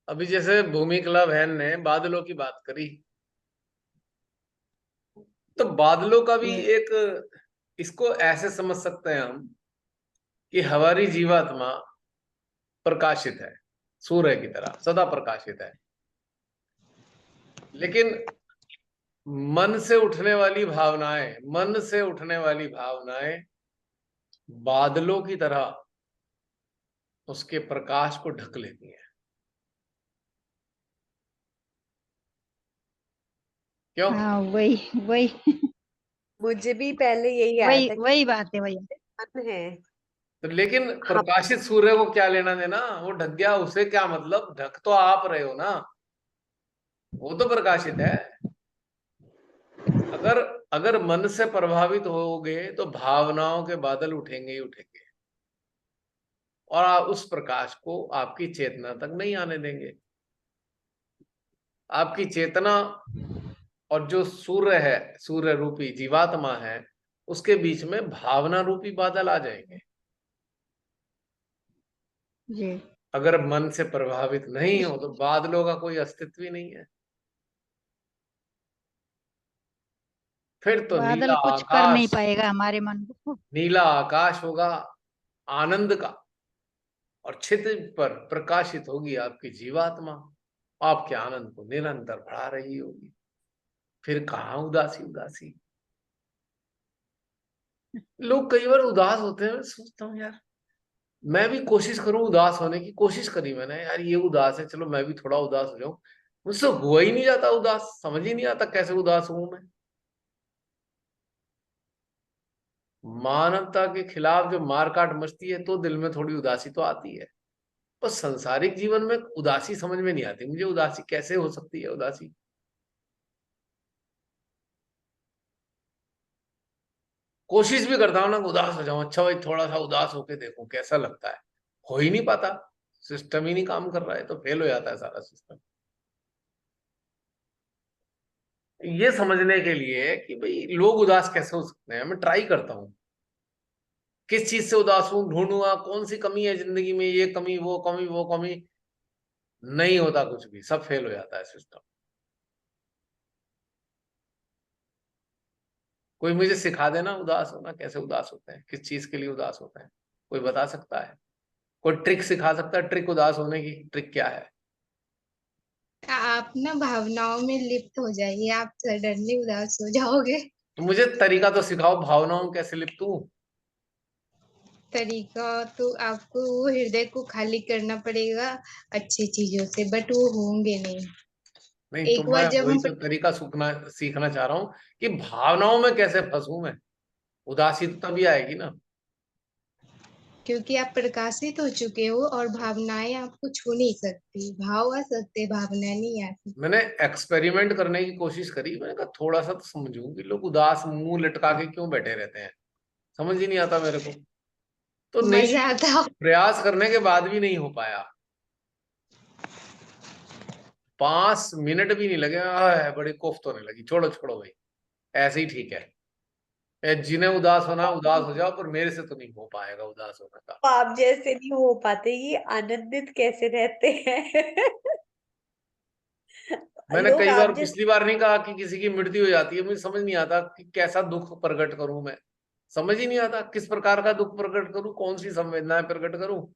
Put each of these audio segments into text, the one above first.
अभी जैसे भूमिकला बहन ने बादलों की बात करी, तो बादलों का भी ये एक, इसको ऐसे समझ सकते हैं हम कि हमारी जीवात्मा प्रकाशित है, सूर्य की तरह सदा प्रकाशित है। लेकिन मन से उठने वाली भावनाएं, मन से उठने वाली भावनाएं बादलों की तरह उसके प्रकाश को ढक लेती हैं। क्यों? हाँ, वही वही मुझे भी पहले यही आया वही था कि वही बात है, वही। मन है। तो लेकिन हम प्रकाशित सूर्य को क्या लेना देना, वो ढक गया, उसे क्या मतलब, ढक तो आप रहे हो ना, वो तो प्रकाशित है। अगर अगर मन से प्रभावित होगे तो भावनाओं के बादल उठेंगे ही उठेंगे, और आप उस प्रकाश को आपकी चेतना तक नहीं आने देंगे। आपकी चेतना और जो सूर्य है, सूर्य रूपी जीवात्मा है, उसके बीच में भावना रूपी बादल आ जाएंगे। जी। अगर मन से प्रभावित नहीं हो तो बादलों का कोई अस्तित्व ही नहीं है। फिर तो नीला बादल कुछ कर नहीं आकाश, पाएगा हमारे मन को। नीला आकाश होगा आनंद का, और क्षितिज पर प्रकाशित होगी आपकी जीवात्मा, आपके आनंद को निरंतर बढ़ा रही होगी। फिर कहाँ उदासी उदासी। लोग कई बार उदास होते हैं, मैं सोचता हूँ यार, मैं भी कोशिश करूं उदास होने की, कोशिश करी मैंने यार, ये उदास है, चलो मैं भी थोड़ा उदास हो जाऊं। मुझसे हुआ ही नहीं जाता उदास, समझ ही नहीं आता कैसे उदास हूं मैं। मानवता के खिलाफ जो मारकाट मचती है तो दिल में थोड़ी उदासी तो आती है, पर संसारिक जीवन में उदासी समझ में नहीं आती मुझे। उदासी कैसे हो सकती है उदासी? कोशिश भी करता हूं ना उदास हो जाऊं, अच्छा भाई थोड़ा सा उदास होके देखो कैसा लगता है, हो ही नहीं पाता। सिस्टम ही नहीं काम कर रहा है, तो फेल हो जाता है सारा सिस्टम। ये समझने के लिए कि भाई लोग उदास कैसे हो सकते हैं, मैं ट्राई करता हूँ किस चीज से उदास हूं, ढूंढूंगा कौन सी कमी है जिंदगी में, ये कमी वो कमी वो कमी। नहीं होता कुछ भी, सब फेल हो जाता है सिस्टम। कोई मुझे सिखा देना उदास होना कैसे उदास होते हैं, किस चीज के लिए उदास होते हैं, कोई बता सकता है? कोई ट्रिक सिखा सकता है? ट्रिक उदास होने की ट्रिक क्या है? आप ना भावनाओं में लिप्त हो जाइए, आप सडनली उदास हो जाओगे। तो मुझे तरीका तो सिखाओ, भावनाओं में कैसे लिप्त हूं। तरीका तो आपको वो हृदय को खाली करना पड़ेगा अच्छी चीजों से, बट वो होंगे नहीं। नहीं तो एक मैं बार जब वही हम तो तरीका सीखना सीखना चाह रहा हूँ कि भावनाओं में कैसे फंसूं मैं। उदासी तो तभी आएगी ना। क्योंकि आप प्रकाशित हो चुके हो और भावनाएं आपको छू नहीं सकती, भाव आ सकते, भावना नहीं आ सकती। मैंने एक्सपेरिमेंट करने की कोशिश करी, मैंने कहा थोड़ा सा तो समझूं कि लोग उदास मुंह लटका के क्यों बैठे रहते हैं, समझ ही नहीं आता मेरे को। तो नहीं, मजा आता। प्रयास करने के बाद भी नहीं हो पाया। 5 मिनट भी नहीं लगे, बड़ी कोफ्त होने लगी, छोड़ो छोड़ो भाई, ऐसे ही ठीक है। जिन्हें उदास होना उदास हो जाओ, पर मेरे से तो नहीं हो पाएगा उदास होने का। आप जैसे नहीं हो पाते, ये आनंदित कैसे रहते हैं। मैंने लोग कई बार, आप जैसे। पिछली बार नहीं कहा कि किसी की मृत्यु हो जाती है, मुझे समझ नहीं आता कि कैसा दुख प्रकट करूं मैं। समझ ही नहीं आता किस प्रकार का दुख प्रकट करूं, कौन सी संवेदनाएं प्रकट करूं।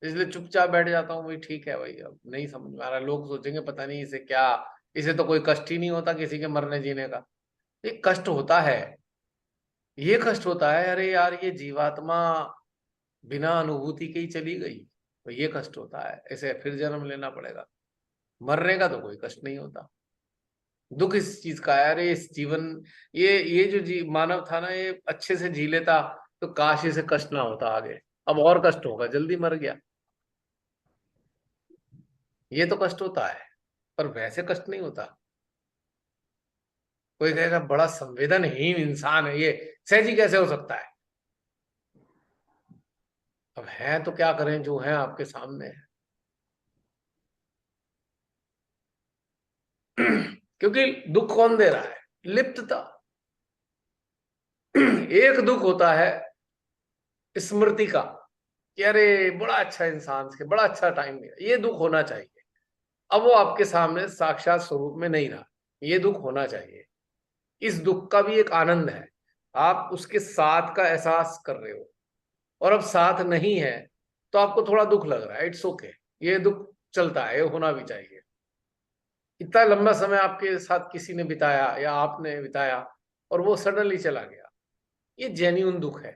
इसलिए चुपचाप बैठ जाता हूँ, भाई ठीक है भाई, अब नहीं समझ में आ रहा, लोग सोचेंगे पता नहीं इसे क्या, इसे तो कोई कष्ट ही नहीं होता किसी के मरने जीने का। ये कष्ट होता है, ये कष्ट होता है, अरे यार ये जीवात्मा बिना अनुभूति के ही चली गई, तो ये कष्ट होता है, इसे फिर जन्म लेना पड़ेगा। मरने का तो कोई कष्ट नहीं होता। दुख इस चीज का है, अरे इस जीवन, ये जो मानव था ना, ये अच्छे से जी लेता तो काश इसे कष्ट ना होता आगे। अब और कष्ट होगा, जल्दी मर गया, ये तो कष्ट होता है, पर वैसे कष्ट नहीं होता। कोई कहेगा बड़ा संवेदनहीन इंसान है ये, सहजी कैसे हो सकता है? अब है तो क्या करें, जो है आपके सामने है। क्योंकि दुख कौन दे रहा है? लिप्तता। एक दुख होता है स्मृति का, कि अरे बड़ा अच्छा इंसान थे, बड़ा अच्छा टाइम दिया, ये दुख होना चाहिए। अब वो आपके सामने साक्षात स्वरूप में नहीं रहा, ये दुख होना चाहिए। इस दुख का भी एक आनंद है, आप उसके साथ का एहसास कर रहे हो, और अब साथ नहीं है तो आपको थोड़ा दुख लग रहा है, इट्स ओके, ये दुख चलता है, ये होना भी चाहिए। इतना लंबा समय आपके साथ किसी ने बिताया या आपने बिताया और वो सडनली चला गया, ये जेन्युइन दुख है।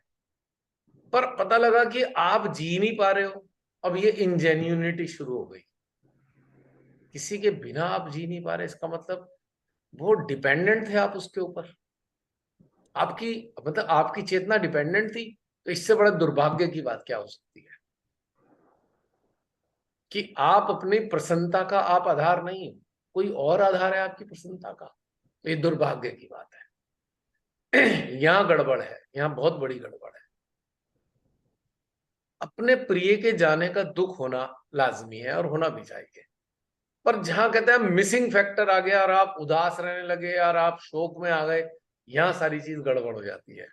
पर पता लगा कि आप जी नहीं पा रहे हो, अब ये इनजेन्युइनिटी शुरू हो गई। किसी के बिना आप जी नहीं पा रहे, इसका मतलब वो डिपेंडेंट थे आप उसके ऊपर, आपकी मतलब आपकी चेतना डिपेंडेंट थी। तो इससे बड़ा दुर्भाग्य की बात क्या हो सकती है कि आप अपनी प्रसन्नता का आप आधार नहीं हो, कोई और आधार है आपकी प्रसन्नता का। तो ये दुर्भाग्य की बात है। यहाँ गड़बड़ है, यहाँ बहुत बड़ी गड़बड़ है। अपने प्रिय के जाने का दुख होना लाजमी है और होना भी चाहिए, पर जहां कहते हैं मिसिंग फैक्टर आ गया और आप उदास रहने लगे और आप शोक में आ गए, यहां सारी चीज गड़बड़ हो जाती है।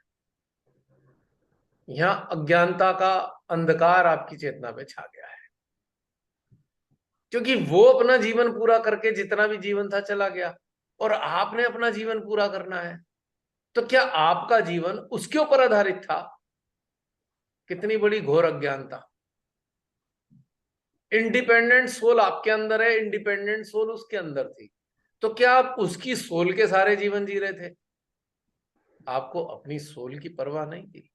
यहाँ अज्ञानता का अंधकार आपकी चेतना पे छा गया है, क्योंकि वो अपना जीवन पूरा करके जितना भी जीवन था चला गया और आपने अपना जीवन पूरा करना है। तो क्या आपका जीवन उसके ऊपर आधारित था? कितनी बड़ी घोर अज्ञानता। इंडिपेंडेंट सोल आपके अंदर है, इंडिपेंडेंट सोल उसके अंदर थी, तो क्या आप उसकी सोल के सारे जीवन जी रहे थे? आपको अपनी सोल की परवाह नहीं थी।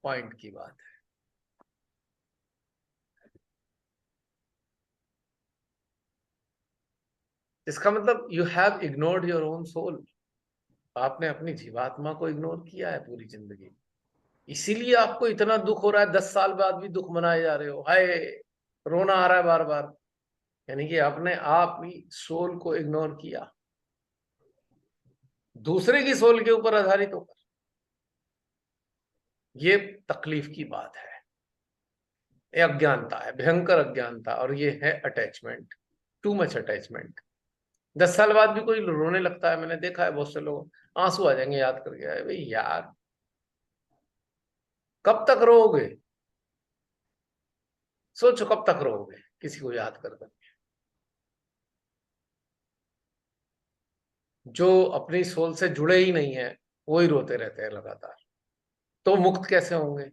पॉइंट की बात है। इसका मतलब you have ignored your own soul. आपने अपनी जीवात्मा को इग्नोर किया है पूरी जिंदगी, इसीलिए आपको इतना दुख हो रहा है। 10 साल बाद भी दुख मनाए जा रहे हो, हाय रोना आ रहा है बार बार। यानी कि आपने आप ही सोल को इग्नोर किया, दूसरे की सोल के ऊपर आधारित होकर। ये तकलीफ की बात है, ये अज्ञानता है, भयंकर अज्ञानता, और ये है अटैचमेंट, टू मच अटैचमेंट। 10 साल बाद भी कोई रोने लगता है, मैंने देखा है बहुत से लोग, आंसू आ जाएंगे याद करके, अरे भाई यार कब तक रोओगे? सोचो कब तक रोओगे किसी को याद कर कर। जो अपनी सोल से जुड़े ही नहीं है वो ही रोते रहते हैं लगातार, तो मुक्त कैसे होंगे?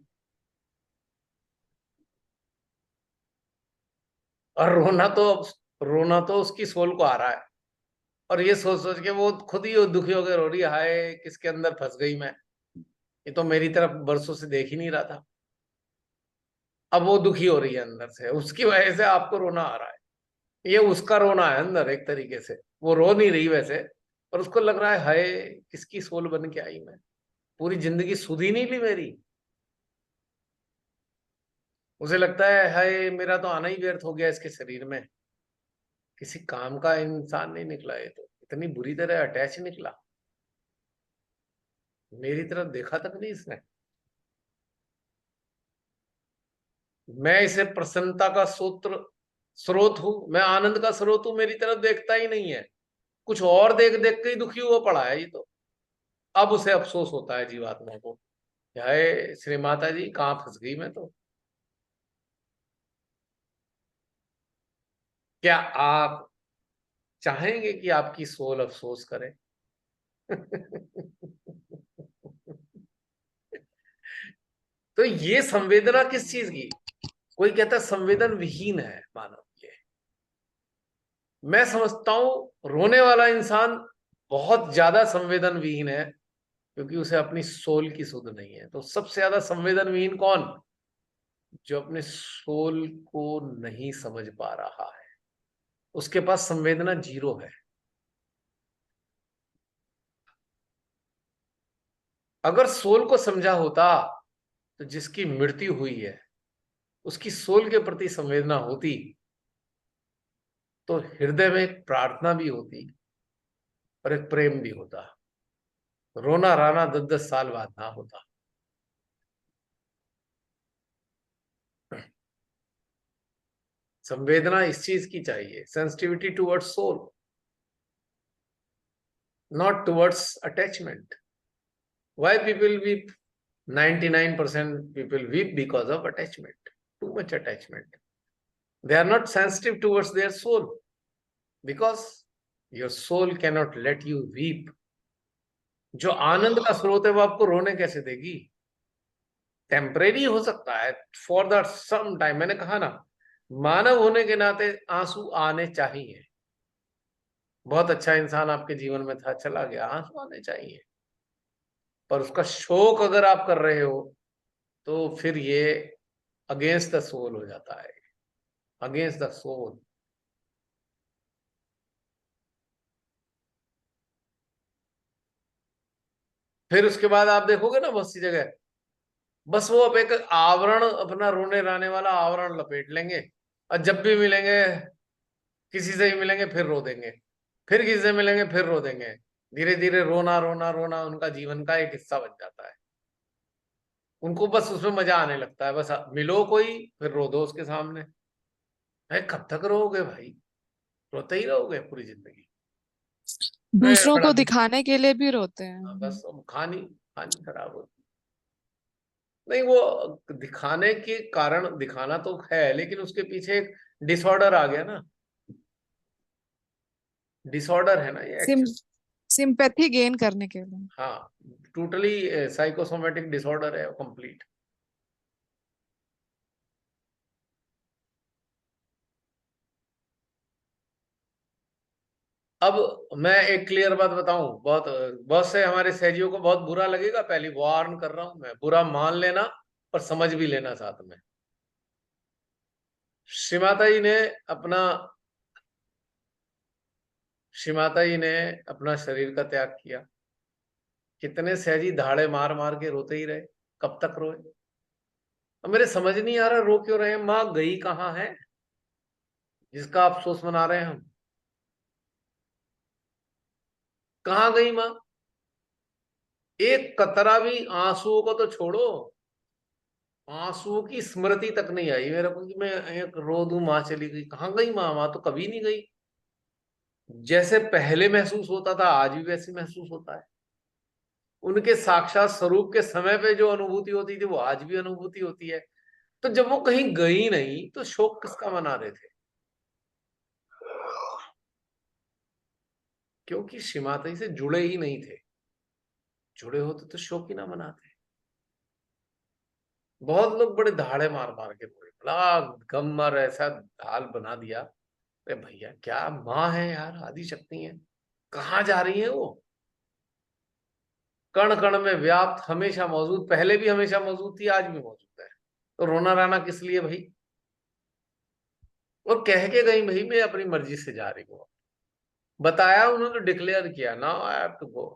और रोना तो उसकी सोल को आ रहा है, और ये सोच सोच के वो खुद ही दुखी होकर रो रही है, हाय किसके अंदर फंस गई मैं, ये तो मेरी तरफ बरसों से देख ही नहीं रहा था। अब वो दुखी हो रही है अंदर से, उसकी वजह से आपको रोना आ रहा है। ये उसका रोना है अंदर, एक तरीके से वो रो नहीं रही वैसे, पर उसको लग रहा है हाय किसकी सोल बन के आई मैं, पूरी जिंदगी सुध ही नहीं ली मेरी। उसे लगता है हाय मेरा तो आना ही व्यर्थ हो गया इसके शरीर में, किसी काम का इंसान नहीं निकला, ये तो इतनी बुरी तरह अटैच निकला, मेरी तरफ देखा तक नहीं इसने। मैं इसे प्रसन्नता का स्रोत हूं, मैं आनंद का स्रोत हूं, मेरी तरफ देखता ही नहीं है, कुछ और देख देख के ही दुखी हुआ पड़ा है ये तो। अब उसे अफसोस होता है जीवात्मा को, हाय श्री माता जी कहाँ फंस गई मैं तो। क्या आप चाहेंगे कि आपकी सोल अफसोस करे? तो ये संवेदना किस चीज की? कोई कहता है संवेदन विहीन है मानव। ये मैं समझता हूं रोने वाला इंसान बहुत ज्यादा संवेदन विहीन है, क्योंकि उसे अपनी सोल की सुध नहीं है। तो सबसे ज्यादा संवेदन विहीन कौन? जो अपने सोल को नहीं समझ पा रहा है, उसके पास संवेदना जीरो है। अगर सोल को समझा होता तो जिसकी मृत्यु हुई है उसकी सोल के प्रति संवेदना होती, तो हृदय में एक प्रार्थना भी होती और एक प्रेम भी होता, रोना राना 10-10 साल बाद ना होता। संवेदना इस चीज की चाहिए, sensitivity towards soul, not towards attachment. Why people weep? 99% people weep because of attachment, too much attachment. They are not sensitive towards their soul because your soul cannot let you weep. जो आनंद का स्रोत है वो आपको रोने कैसे देगी? Temporary हो सकता है फॉर द सम टाइम। मैंने कहा ना, मानव होने के नाते आंसू आने चाहिए। बहुत अच्छा इंसान आपके जीवन में था, चला गया, आंसू आने चाहिए। पर उसका शोक अगर आप कर रहे हो तो फिर ये अगेंस्ट द सोल हो जाता है, अगेंस्ट द सोल। फिर उसके बाद आप देखोगे ना बहुत सी जगह, बस वो अब एक आवरण, अपना रोने राने वाला आवरण लपेट लेंगे, और जब भी मिलेंगे, किसी से ही मिलेंगे फिर रो देंगे, फिर किसी से मिलेंगे फिर रो देंगे। धीरे धीरे रोना रोना रोना उनका जीवन का एक हिस्सा बन जाता है। उनको बस उसमें मजा आने लगता है, बस मिलो कोई फिर रो दो उसके सामने। अरे कब तक रोओगे भाई? रोते ही रहोगे पूरी जिंदगी? दूसरों बड़ा को दिखाने के लिए भी रोते हैं। बस कहानी कहानी खराब होती। नहीं, वो दिखाने के कारण दिखाना तो है, लेकिन उसके पीछे एक डिसऑर्डर आ गया ना। डिसऑर्डर है ना ये सिम एक्चुअली। सिंपैथी गेन करने के लिए। हाँ, टोटली साइकोसोमेटिक डिसऑर्डर है कंप्लीट। अब मैं एक क्लियर बात बताऊं, बहुत बहुत से हमारे सहजियों को बहुत बुरा लगेगा, पहली वार्न कर रहा हूं मैं, बुरा मान लेना पर समझ भी लेना साथ में। श्रीमाता जी ने अपना श्रीमाता जी ने अपना शरीर का त्याग किया। कितने सहजी धाड़े मार मार के रोते ही रहे, कब तक रोए? अब मेरे समझ नहीं आ रहा रो क्यों रहे हैं। माँ गई कहाँ है जिसका अफसोस मना रहे हैं हम? कहाँ गई माँ? एक कतरा भी आंसुओं को तो छोड़ो, आंसुओं की स्मृति तक नहीं आई मेरे को कि मैं एक रो दूं माँ चली गई। कहाँ गई माँ? माँ तो कभी नहीं गई। जैसे पहले महसूस होता था आज भी वैसे महसूस होता है। उनके साक्षात स्वरूप के समय पे जो अनुभूति होती थी वो आज भी अनुभूति होती है। तो जब वो कहीं गई नहीं तो शोक किसका मना रहे थे? क्योंकि श्रीमाता जी से जुड़े ही नहीं थे। जुड़े होते तो शोक ही ना मनाते। बहुत लोग बड़े धाड़े मार मार के रोए, बड़ा गम और ऐसा हाल बना दिया। अरे भैया क्या माँ है यार, आदि शक्ति है, कहाँ जा रही है वो? कण कण में व्याप्त, हमेशा मौजूद, पहले भी हमेशा मौजूद थी, आज भी मौजूद है। तो रोना राना किस लिए भाई? और कह के गई भाई मैं अपनी मर्जी से जा रही हूँ। बताया उन्होंने, डिक्लेयर किया ना आई हैव टू गो।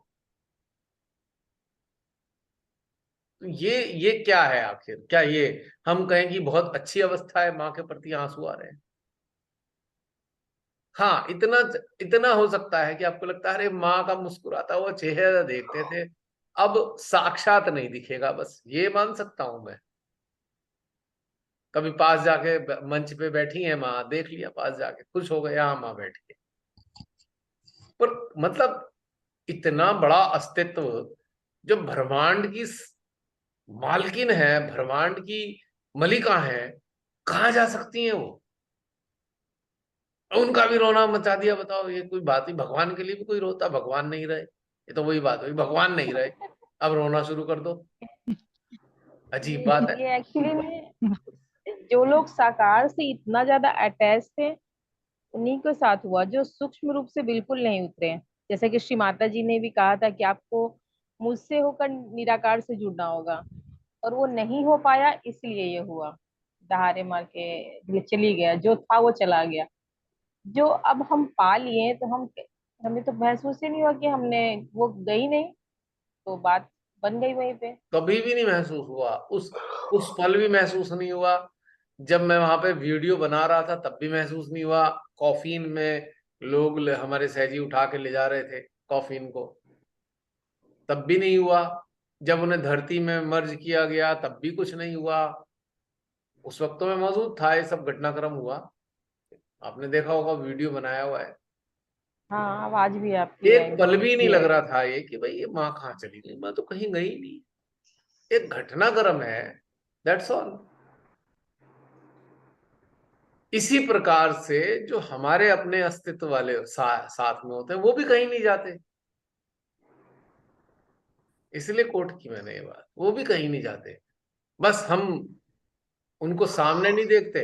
तो ये क्या है आखिर? क्या ये हम कहें कि बहुत अच्छी अवस्था है, माँ के प्रति आंसू आ रहे हैं? हाँ, इतना इतना हो सकता है कि आपको लगता है अरे माँ का मुस्कुराता हुआ चेहरा देखते थे, अब साक्षात नहीं दिखेगा, बस ये मान सकता हूं मैं। कभी पास जाके मंच पे बैठी है माँ, देख लिया पास जाके, खुश हो गए, हाँ माँ बैठी है। पर मतलब इतना बड़ा अस्तित्व जो ब्रह्मांड की मालकिन है, ब्रह्मांड की मलिका है, कहाँ जा सकती हैं वो? उनका भी रोना मचा दिया। बताओ, ये कोई बात ही? भगवान के लिए भी कोई रोता? भगवान नहीं रहे, ये तो वही बात हुई, भगवान नहीं रहे अब रोना शुरू कर दो। अजीब बात है। ये एक्चुअली में जो लोग साकार से इतना ज्यादा अटैच थे उन्हीं के साथ हुआ, जो सूक्ष्म रूप से बिल्कुल नहीं उतरे हैं। जैसे कि श्री माता जी ने भी कहा था कि आपको मुझसे होकर निराकार से जुड़ना होगा, और वो नहीं हो पाया, इसलिए ये हुआ। दहाड़े मार के चली गया, जो था वो चला गया। जो अब हम पा लिए तो हमें तो महसूस ही नहीं हुआ कि हमने, वो गई नहीं, तो बात बन गई वहीं पे। कभी भी नहीं महसूस हुआ, उस पल भी महसूस नहीं हुआ। जब मैं वहां पे वीडियो बना रहा था तब भी महसूस नहीं हुआ। कॉफिन में लोग हमारे सहजी उठा के ले जा रहे थे कॉफिन को, तब भी नहीं हुआ। जब उन्हें धरती में मर्ज किया गया तब भी कुछ नहीं हुआ। उस वक्त तो मैं मौजूद था, ये सब घटनाक्रम हुआ, आपने देखा होगा, वीडियो बनाया हुआ है। हाँ, आवाज भी आपकी एक है पल एकदम भी नहीं लग क्लियर। रहा था ये कि भाई ये माँ कहाँ चली गई, मैं तो कहीं गई नहीं। एक घटनाक्रम है, दैट्स ऑल। इसी प्रकार से जो हमारे अपने अस्तित्व वाले साथ में होते हैं वो भी कहीं नहीं जाते। इसलिए कोट की मैंने ये बात, वो भी कहीं नहीं जाते, बस हम उनको सामने नहीं देखते।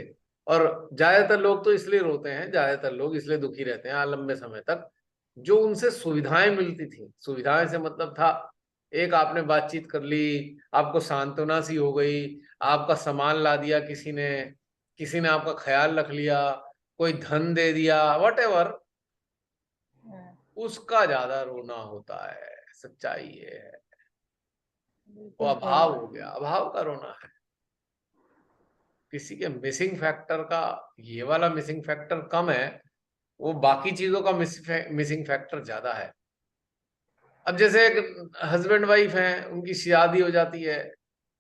और ज्यादातर लोग तो इसलिए रोते हैं, ज्यादातर लोग इसलिए दुखी रहते हैं लंबे समय तक, जो उनसे सुविधाएं मिलती थी, सुविधाएं से मतलब था एक आपने बातचीत कर ली, आपको सांत्वना सी हो गई, आपका सामान ला दिया किसी ने, किसी ने आपका ख्याल रख लिया, कोई धन दे दिया, वॉटेवर, उसका ज्यादा रोना होता है। सच्चाई ये है, वो बिल्कुल सही अभाव बात हो गया, अभाव का रोना है। किसी के मिसिंग फैक्टर का, ये वाला मिसिंग फैक्टर कम है, वो बाकी चीजों का मिसिंग फैक्टर ज्यादा है। अब जैसे एक हस्बैंड वाइफ हैं, उनकी शादी हो जाती है,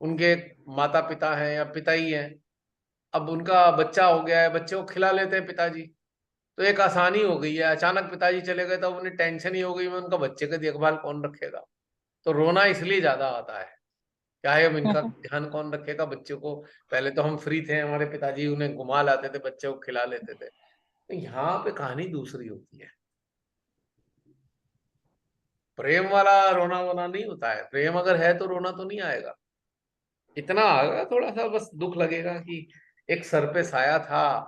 उनके माता पिता हैं या पिता ही हैं, अब उनका बच्चा हो गया है, बच्चे को खिला लेते हैं पिताजी, तो एक आसानी हो गई है। अचानक पिताजी चले गए तो उन्हें टेंशन ही हो गई, मैं उनका बच्चे की देखभाल कौन रखेगा। तो रोना इसलिए ज्यादा आता है, चाहे अब इनका ध्यान कौन रखेगा बच्चे को। पहले तो हम फ्री थे, हमारे पिताजी उन्हें घुमा लाते थे, बच्चे को खिला लेते थे। तो यहाँ पे कहानी दूसरी होती है। प्रेम वाला रोना वोना नहीं होता है, प्रेम अगर है तो रोना तो नहीं आएगा। इतना आएगा थोड़ा सा बस दुख लगेगा कि एक सर पे साया था,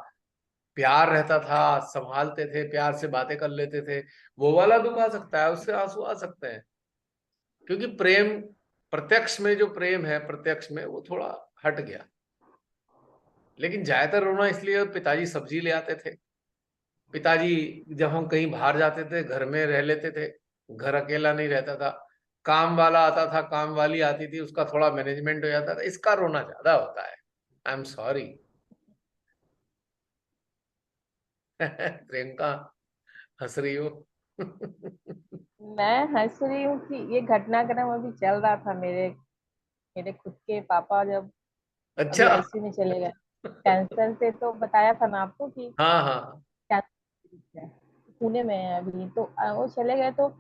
प्यार रहता था, संभालते थे, प्यार से बातें कर लेते थे, वो वाला दुख आ सकता है, उससे आंसू आ सकते हैं। क्योंकि प्रेम प्रत्यक्ष में, जो प्रेम है प्रत्यक्ष में, वो थोड़ा हट गया। लेकिन ज्यादातर रोना इसलिए पिताजी सब्जी ले आते थे, पिताजी जब हम कहीं बाहर जाते थे घर में रह लेते थे, घर अकेला नहीं रहता था, काम वाला आता था, काम वाली आती थी, उसका थोड़ा मैनेजमेंट हो जाता था, इसका रोना ज्यादा होता है। I am sorry. प्रियंका हंस रही हो। मैं हंस रही हूँ कि ये घटनाक्रम अभी चल रहा था। मेरे मेरे खुद के पापा जब अभी अच्छा। आईसीयू में चले गए कैंसर से, तो बताया था ना आपको कि हाँ हाँ कैंसर है, पुणे में है अभी। तो वो चले गए तो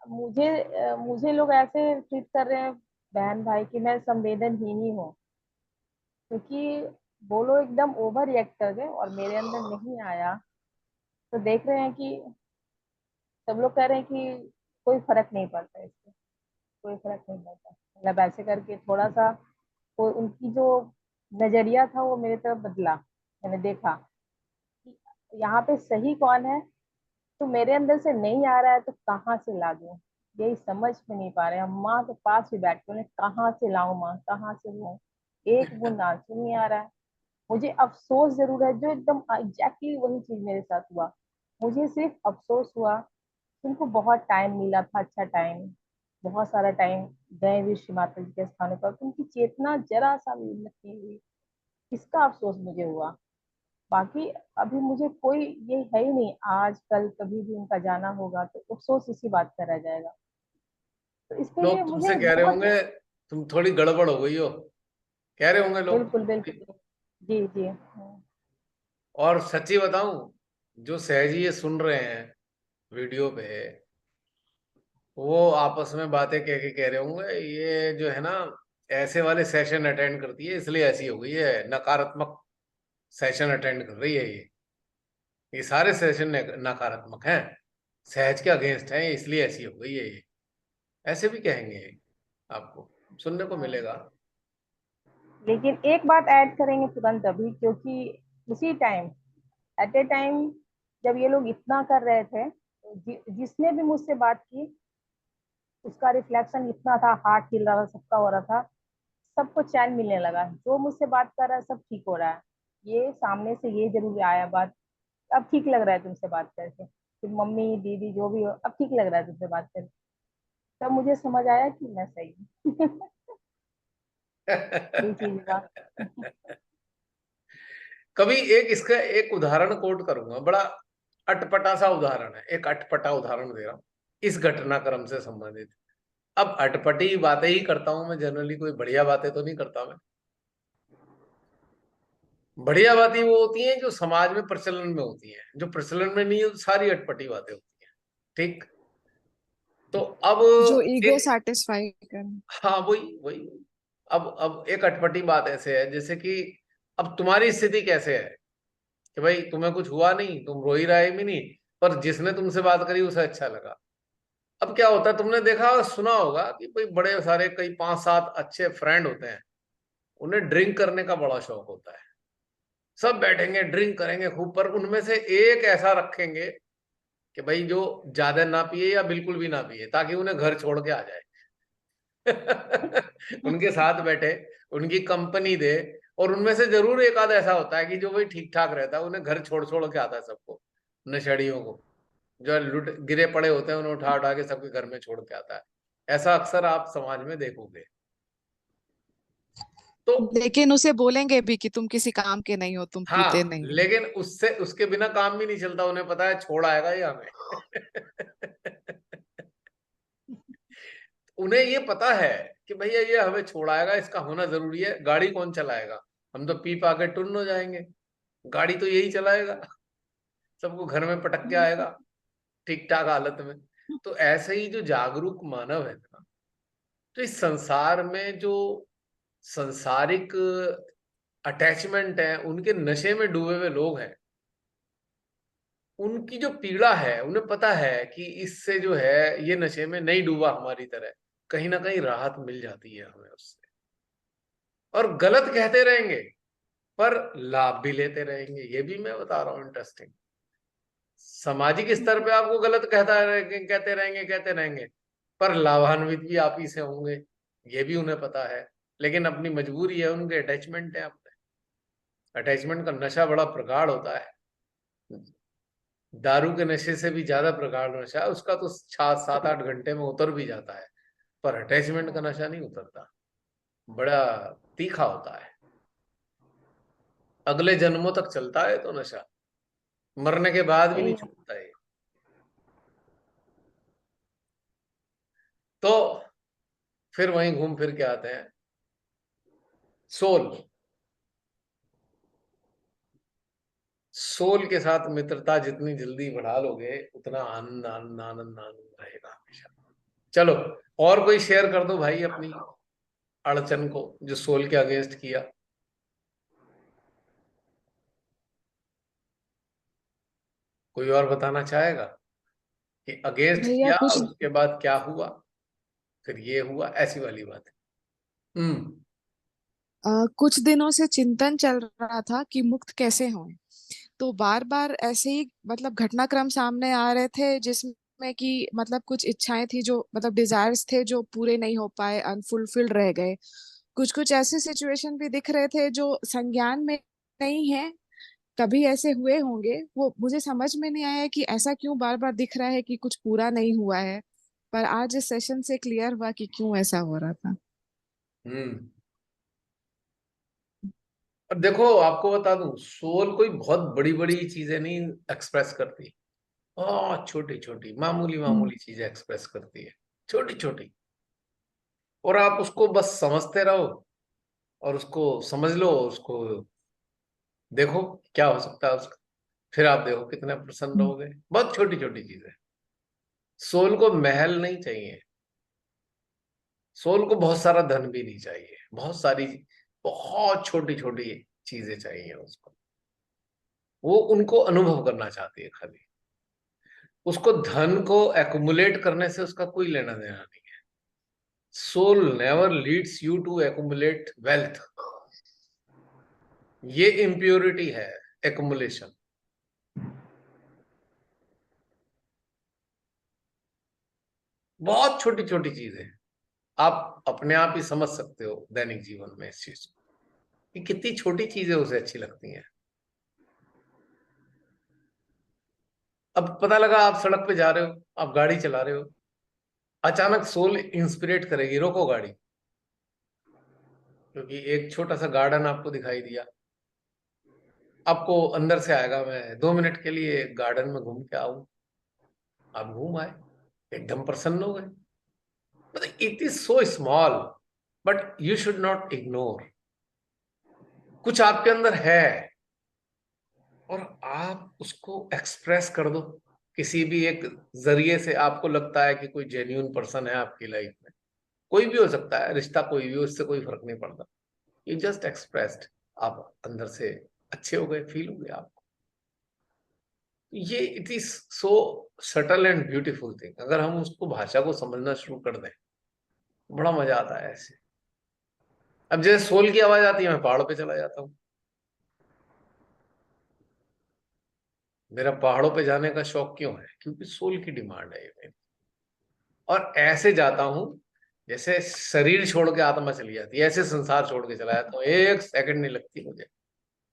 मुझे लोग ऐसे ट्रीट कर रहे हैं बहन भाई कि मैं संवेदनहीन ही हूँ, क्योंकि वो लोग एकदम ओवर रिएक्ट कर गए और मेरे अंदर नहीं आया। तो देख रहे हैं कि सब लोग कह रहे हैं कि कोई फर्क नहीं पड़ता इससे, कोई फर्क नहीं पड़ता। मतलब ऐसे करके थोड़ा सा वो उनकी जो नजरिया था वो मेरी तरफ बदला। मैंने देखा कि यहाँ पे सही कौन है, तो मेरे अंदर से नहीं आ रहा है तो कहाँ से ला दूं, यही समझ में नहीं पा रहे। हम माँ के पास भी बैठते हैं, कहाँ से लाऊं माँ, कहाँ से लाऊं, एक बूंद आंसू नहीं आ रहा है। मुझे अफसोस जरूर है, जो एकदम एग्जैक्टली वही चीज मेरे साथ हुआ। मुझे सिर्फ अफसोस हुआ कि उनको बहुत टाइम मिला था, अच्छा टाइम, बहुत सारा टाइम गए हुए श्री माता जी के स्थानों पर, तो उनकी चेतना जरा सा भी उन्नत नहीं हुई, इसका अफसोस मुझे हुआ। बाकी अभी मुझे कोई ये है ही नहीं, आज कल कभी भी उनका जाना होगा तो अफसोस इसी बात का रह जाएगा। तो इसके लिए लोग तुमसे मुझे कह रहे बहुत, होंगे तुम थोड़ी गड़बड़ हो गई हो, कह रहे होंगे लोग बिल्कुल तुमसे। बिल्कुल, जी जी। और सच्ची बताऊं, जो सहजी ये सुन रहे हैं वीडियो पे, वो आपस में बातें कह के कह रहे होंगे ये जो है ना, ऐसे वाले सेशन अटेंड करती है इसलिए ऐसी हो गई है, नकारात्मक सेशन अटेंड कर रही है ये सारे सेशन नकारात्मक हैं, सहज के अगेंस्ट हैं, इसलिए ऐसी हो गई है ये। ऐसे भी कहेंगे, आपको सुनने को मिलेगा। लेकिन एक बात ऐड करेंगे तुरंत अभी, क्योंकि उसी टाइम, एट ए टाइम, जब ये लोग इतना कर रहे थे, जिसने भी मुझसे बात की उसका रिफ्लेक्शन इतना था, हार्ट हिल रहा था, सबका हो रहा था, सबको चैन मिलने लगा। जो मुझसे बात कर रहा है सब ठीक हो रहा है। ये सामने से ये जरूर आया बात, अब ठीक लग रहा है तुमसे बात करके, फिर मम्मी दीदी जो भी हो, अब ठीक लग रहा है तुमसे बात करके। तब मुझे समझ आया कि मैं सही हूँ। ये चीज बात। कभी एक इसका एक उदाहरण कोट करूंगा, बड़ा अटपटा सा उदाहरण है, एक अटपटा उदाहरण दे रहा हूं इस घटनाक्रम से संबंधित। अब अटपटी बातें ही करता हूं मैं जनरली, कोई बढ़िया बातें तो नहीं करता मैं। बढ़िया बातें वो होती हैं जो समाज में प्रचलन में होती हैं, जो प्रचलन में नहीं है सारी अटपटी बातें होती हैं। ठीक। तो अब जो ईगो एक, सेटिस्फाई कर। हाँ वही वही। अब एक अटपटी बात ऐसे है जैसे कि अब तुम्हारी स्थिति कैसे है, कि भाई तुम्हें कुछ हुआ नहीं, तुम रो ही रहे भी नहीं, पर जिसने तुमसे बात करी उसे अच्छा लगा। अब क्या होता है, तुमने देखा और सुना होगा कि भाई बड़े सारे कई 5-7 अच्छे फ्रेंड होते हैं, उन्हें ड्रिंक करने का बड़ा शौक होता है। सब बैठेंगे ड्रिंक करेंगे खूब, पर उनमें से एक ऐसा रखेंगे कि भाई जो ज्यादा ना पिए या बिल्कुल भी ना पिए, ताकि उन्हें घर छोड़ के आ जाए। उनके साथ बैठे, उनकी कंपनी दे, और उनमें से जरूर एक आधा ऐसा होता है कि जो भाई ठीक ठाक रहता है, उन्हें घर छोड़ छोड़ के आता है सबको, नशेड़ियों को, जो लुट गिरे पड़े होते हैं उन्हें उठा उठा के सबके घर में छोड़ के आता है। ऐसा अक्सर आप समाज में देखोगे। तो लेकिन उसे बोलेंगे भी कि तुम किसी काम के नहीं हो, तुम पीते हाँ, नहीं हो। लेकिन उससे उसके बिना काम भी नहीं चलता, उन्हें पता है छोड़ आएगा ये हमें। उन्हें ये पता है कि भैया ये हमें छोड़ आएगा, इसका होना जरूरी है। गाड़ी कौन चलाएगा, हम तो पी पा के टुन्न हो जाएंगे, गाड़ी तो यही चलाएगा, सबको घर में पटक के आएगा ठीक ठाक हालत में। तो ऐसे ही जो जागरूक मानव है ना, तो इस संसार में जो संसारिक अटैचमेंट है, उनके नशे में डूबे हुए लोग हैं, उनकी जो पीड़ा है, उन्हें पता है कि इससे जो है ये नशे में नहीं डूबा हमारी तरह, कहीं ना कहीं राहत मिल जाती है हमें उससे। और गलत कहते रहेंगे पर लाभ भी लेते रहेंगे, ये भी मैं बता रहा हूँ इंटरेस्टिंग। सामाजिक स्तर पे आपको गलत कहते रहेंगे, पर लाभान्वित भी आप ही से होंगे, ये भी उन्हें पता है। लेकिन अपनी मजबूरी है, उनके अटैचमेंट है अपने। अटैचमेंट का नशा बड़ा प्रगाढ़ होता है, दारू के नशे से भी ज्यादा प्रगाढ़ नशा है उसका, तो 7-8 घंटे में उतर भी जाता है, पर अटैचमेंट का नशा नहीं उतरता, बड़ा तीखा होता है, अगले जन्मों तक चलता है तो नशा, मरने के बाद भी नहीं सही। छूटता है। तो फिर वहीं घूम फिर के आते हैं सोल। सोल के साथ मित्रता जितनी जल्दी बढ़ा लोगे, उतना आनंद आनंद आनंद आनंद रहेगा हमेशा। चलो, और कोई शेयर कर दो भाई अपनी अड़चन को जो सोल के अगेंस्ट किया। कोई और बताना चाहेगा कि अगेंस्ट भैया किया कुछ और उसके बाद क्या हुआ, फिर ये हुआ, ऐसी वाली बात है। कुछ दिनों से चिंतन चल रहा था कि मुक्त कैसे हों। तो बार बार ऐसे ही मतलब घटनाक्रम सामने आ रहे थे जिसमें कि मतलब कुछ इच्छाएं थी जो मतलब डिजायर्स थे जो पूरे नहीं हो पाए, अनफुलफिल्ड रह गए। कुछ कुछ ऐसे सिचुएशन भी दिख रहे थे जो संज्ञान में नहीं है, कभी ऐसे हुए होंगे। वो मुझे समझ में नहीं आया कि ऐसा क्यों बार बार दिख रहा है कि कुछ पूरा नहीं हुआ है। पर आज इस सेशन से क्लियर हुआ कि क्यों ऐसा हो रहा था। हम्म। अब देखो, आपको बता दूं, सोल कोई बहुत बड़ी बड़ी चीजें नहीं एक्सप्रेस करती, बहुत छोटी छोटी मामूली हम्म। मामूली चीजें एक्सप्रेस करती है, छोटी छोटी। और आप उसको बस समझते रहो, और उसको समझ लो, उसको देखो क्या हो सकता है उसका, फिर आप देखो कितने प्रसन्न हम्म। रहोगे। बहुत छोटी छोटी चीजें। सोल को महल नहीं चाहिए, सोल को बहुत सारा धन भी नहीं चाहिए, बहुत सारी बहुत छोटी छोटी चीजें चाहिए उसको। वो उनको अनुभव करना चाहती है खाली, उसको धन को एक्युमुलेट करने से उसका कोई लेना देना नहीं है। Soul never leads you to accumulate wealth, ये इम्प्योरिटी है, एक्युमुलेशन। बहुत छोटी छोटी चीजें आप अपने आप ही समझ सकते हो दैनिक जीवन में इस चीज को, कि कितनी छोटी चीजें उसे अच्छी लगती हैं। अब पता लगा आप सड़क पे जा रहे हो, आप गाड़ी चला रहे हो, अचानक सोल इंस्पिरेट करेगी रोको गाड़ी, क्योंकि एक छोटा सा गार्डन आपको दिखाई दिया, आपको अंदर से आएगा मैं 2 मिनट के लिए गार्डन में घूम के आऊं। आप घूम आए, एकदम प्रसन्न हो गए। मतलब it is so small, but you should not ignore. कुछ आपके अंदर है और आप उसको एक्सप्रेस कर दो किसी भी एक जरिए से। आपको लगता है कि कोई जेन्युइन पर्सन है आपकी लाइफ में, कोई भी हो सकता है, रिश्ता कोई भी हो, उससे कोई फर्क नहीं पड़ता। यू जस्ट एक्सप्रेस्ड, आप अंदर से अच्छे हो गए, फील हो गया आपको। ये it is so subtle and beautiful thing. अगर हम उसको भाषा को समझना शुरू कर दें, बड़ा मजा आता है ऐसे। अब जैसे सोल की आवाज आती है, मैं पहाड़ों पे चला जाता हूँ। मेरा पहाड़ों पे जाने का शौक क्यों है? क्योंकि सोल की डिमांड है ये मेरी। और ऐसे जाता हूँ जैसे शरीर छोड़ के आत्मा चली जाती है, ऐसे संसार छोड़ के चला जाता हूँ। एक सेकंड नहीं लगती मुझे।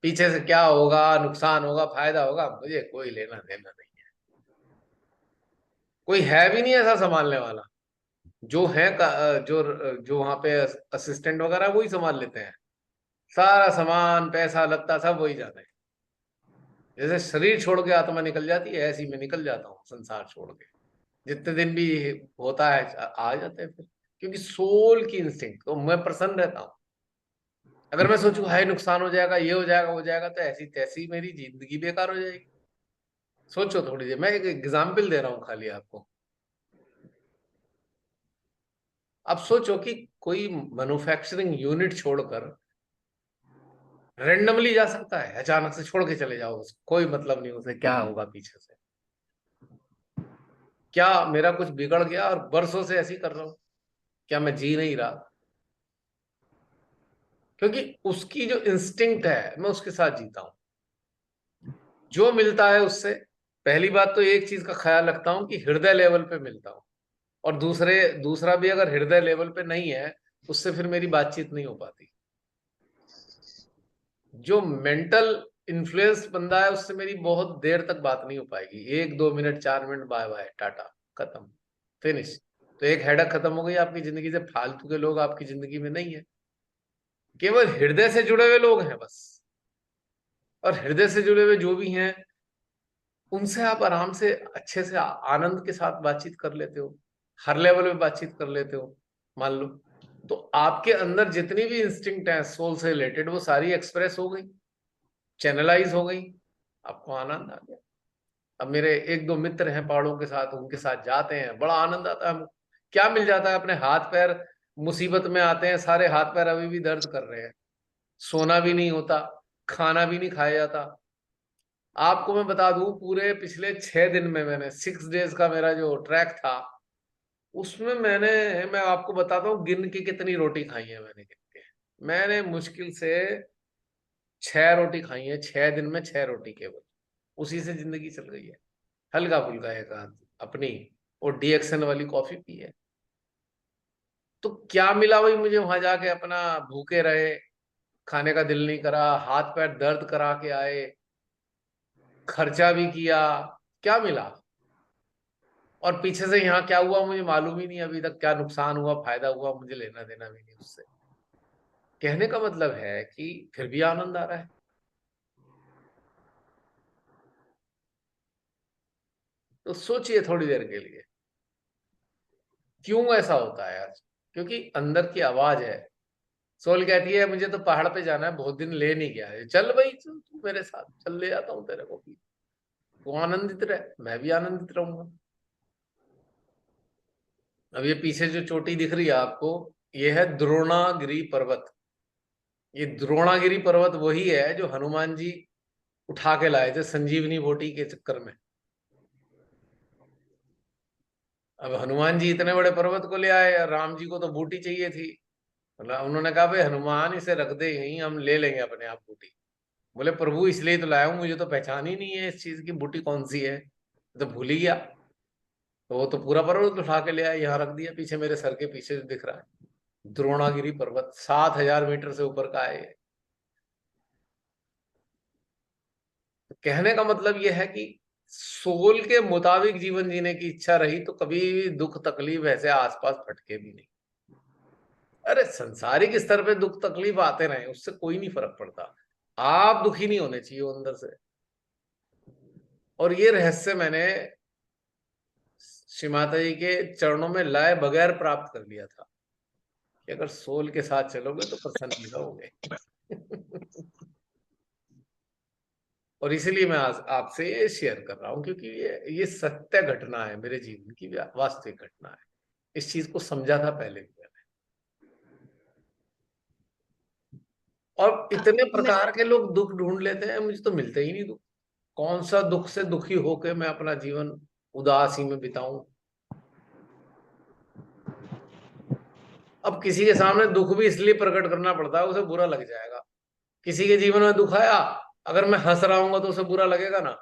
पीछे से क्या होगा, नुकसान होगा, फायदा होगा, मुझे कोई लेना देना नहीं है। कोई है भी नहीं ऐसा संभालने वाला। जो है जो जो वहां पे असिस्टेंट वगैरह वही संभाल लेते हैं। सारा सामान पैसा लगता सब वही जाते हैं। जैसे शरीर छोड़ के आत्मा निकल जाती है, ऐसी मैं निकल जाता हूँ संसार छोड़ के। जितने दिन भी होता है आ जाते हैं फिर। क्योंकि सोल की इंस्टिंक्ट तो मैं प्रसन्न रहता हूँ। अगर मैं सोचूं हाय नुकसान हो जाएगा, ये हो जाएगा, वो जाएगा, तो ऐसी तैसी मेरी जिंदगी बेकार हो जाएगी। सोचो थोड़ी देर, मैं एक एग्जाम्पल दे रहा हूँ खाली आपको। अब सोचो कि कोई मैन्युफैक्चरिंग यूनिट छोड़कर रेंडमली जा सकता है, अचानक से छोड़ के चले जाओ उसको, कोई मतलब नहीं उसे क्या होगा पीछे से। क्या मेरा कुछ बिगड़ गया और बरसों से ऐसे ही कर रहा हूं? क्या मैं जी नहीं रहा? क्योंकि उसकी जो इंस्टिंक्ट है मैं उसके साथ जीता हूं। जो मिलता है उससे, पहली बात तो एक चीज का ख्याल रखता हूं कि हृदय लेवल पे मिलता हूं। और दूसरा भी अगर हृदय लेवल पे नहीं है, उससे फिर मेरी बातचीत नहीं हो पाती। जो मेंटल इन्फ्लुएंस बंदा है उससे मेरी बहुत देर तक बात नहीं हो पाएगी। 1-2 minute 4 minute, bye bye tata, खत्म, फिनिश। तो एक हेडक खत्म हो गई आपकी जिंदगी से। फालतू के लोग आपकी जिंदगी में नहीं है, केवल हृदय से जुड़े हुए लोग हैं बस। और हृदय से जुड़े हुए जो भी हैं उनसे आप आराम से अच्छे से आनंद के साथ बातचीत कर लेते हो, हर लेवल पे बातचीत कर लेते हो मान लो। तो आपके अंदर जितनी भी इंस्टिंक्ट है सोल से रिलेटेड, वो सारी एक्सप्रेस हो गई, चैनलाइज हो गई, आपको आनंद आ गया। अब मेरे 1-2 मित्र हैं पहाड़ों के साथ, उनके साथ जाते हैं, बड़ा आनंद आता है हमको। क्या मिल जाता है? अपने हाथ पैर मुसीबत में आते हैं, सारे हाथ पैर अभी भी दर्द कर रहे हैं, सोना भी नहीं होता, खाना भी नहीं खाया जाता। आपको मैं बता दूं, पूरे पिछले 6 दिन में मैंने 6 डेज का मेरा जो ट्रैक था, उसमें मैं आपको बताता हूँ गिन के कितनी रोटी खाई है मैंने, गिन के। मैंने मुश्किल से 6 रोटी खाई है 6 दिन में, 6 रोटी केवल। उसी से जिंदगी चल गई है। हल्का फुल्का एक आध अपनी और डीएक्सन वाली कॉफी पी है। तो क्या मिला भाई मुझे वहां जाके? अपना भूखे रहे, खाने का दिल नहीं करा, हाथ पैर दर्द करा के आए, खर्चा भी किया, क्या मिला? और पीछे से यहाँ क्या हुआ मुझे मालूम ही नहीं अभी तक। क्या नुकसान हुआ, फायदा हुआ, मुझे लेना देना भी नहीं उससे। कहने का मतलब है कि फिर भी आनंद आ रहा है। तो सोचिए थोड़ी देर के लिए, क्यों ऐसा होता है आज? क्योंकि अंदर की आवाज है। सोल कहती है मुझे तो पहाड़ पे जाना है, बहुत दिन ले नहीं गया है, चल भाई चल तू मेरे साथ चल, ले जाता हूँ तेरे को भी। तू आनंदित रहे, मैं भी आनंदित रहूंगा। अब ये पीछे जो चोटी दिख रही है आपको, ये है द्रोणागिरी पर्वत। ये द्रोणागिरी पर्वत वही है जो हनुमान जी उठा के लाए थे संजीवनी बूटी के चक्कर में। अब हनुमान जी इतने बड़े पर्वत को ले आए, राम जी को तो बूटी चाहिए थी। मतलब उन्होंने कहा भाई हनुमान इसे रख दे यहीं, हम ले लेंगे अपने आप बूटी। बोले प्रभु इसलिए तो लाया हूं, मुझे तो पहचान ही नहीं है इस चीज की, बूटी कौन सी है, तो भूल ही गया। तो वो तो पूरा पर्वत उठा के ले आया, यहाँ रख दिया पीछे मेरे सर के पीछे जो दिख रहा है। द्रोणागिरी पर्वत 7,000 मीटर से ऊपर का है ये। तो कहने का मतलब यह है कि सोल के मुताबिक जीवन जीने की इच्छा रही तो कभी भी दुख तकलीफ ऐसे आसपास फटके भी नहीं। अरे संसारिक स्तर पे दुख तकलीफ आते रहे, उससे कोई नहीं फर्क पड़ता। आप दुखी नहीं होने चाहिए वो अंदर से। और ये रहस्य मैंने श्री माता जी के चरणों में लाए बगैर प्राप्त कर लिया था कि अगर सोल के साथ चलोगे तो प्रसन्न ही रहोगे। और इसीलिए मैं आज आपसे ये शेयर कर रहा हूं, क्योंकि ये सत्य घटना है, मेरे जीवन की वास्तविक घटना है। इस चीज को समझा था पहले भी मैंने। और इतने मैं प्रकार के लोग दुख ढूंढ लेते हैं, मुझे तो मिलते ही नहीं दुख। कौन सा दुख से दुखी होके मैं अपना जीवन उदासी में बिताऊं। अब किसी के सामने दुख भी इसलिए प्रकट करना पड़ता है, उसे बुरा लग जाएगा। किसी के जीवन में दुख आया, अगर मैं हंस रहा हूंगा तो उसे बुरा लगेगा ना।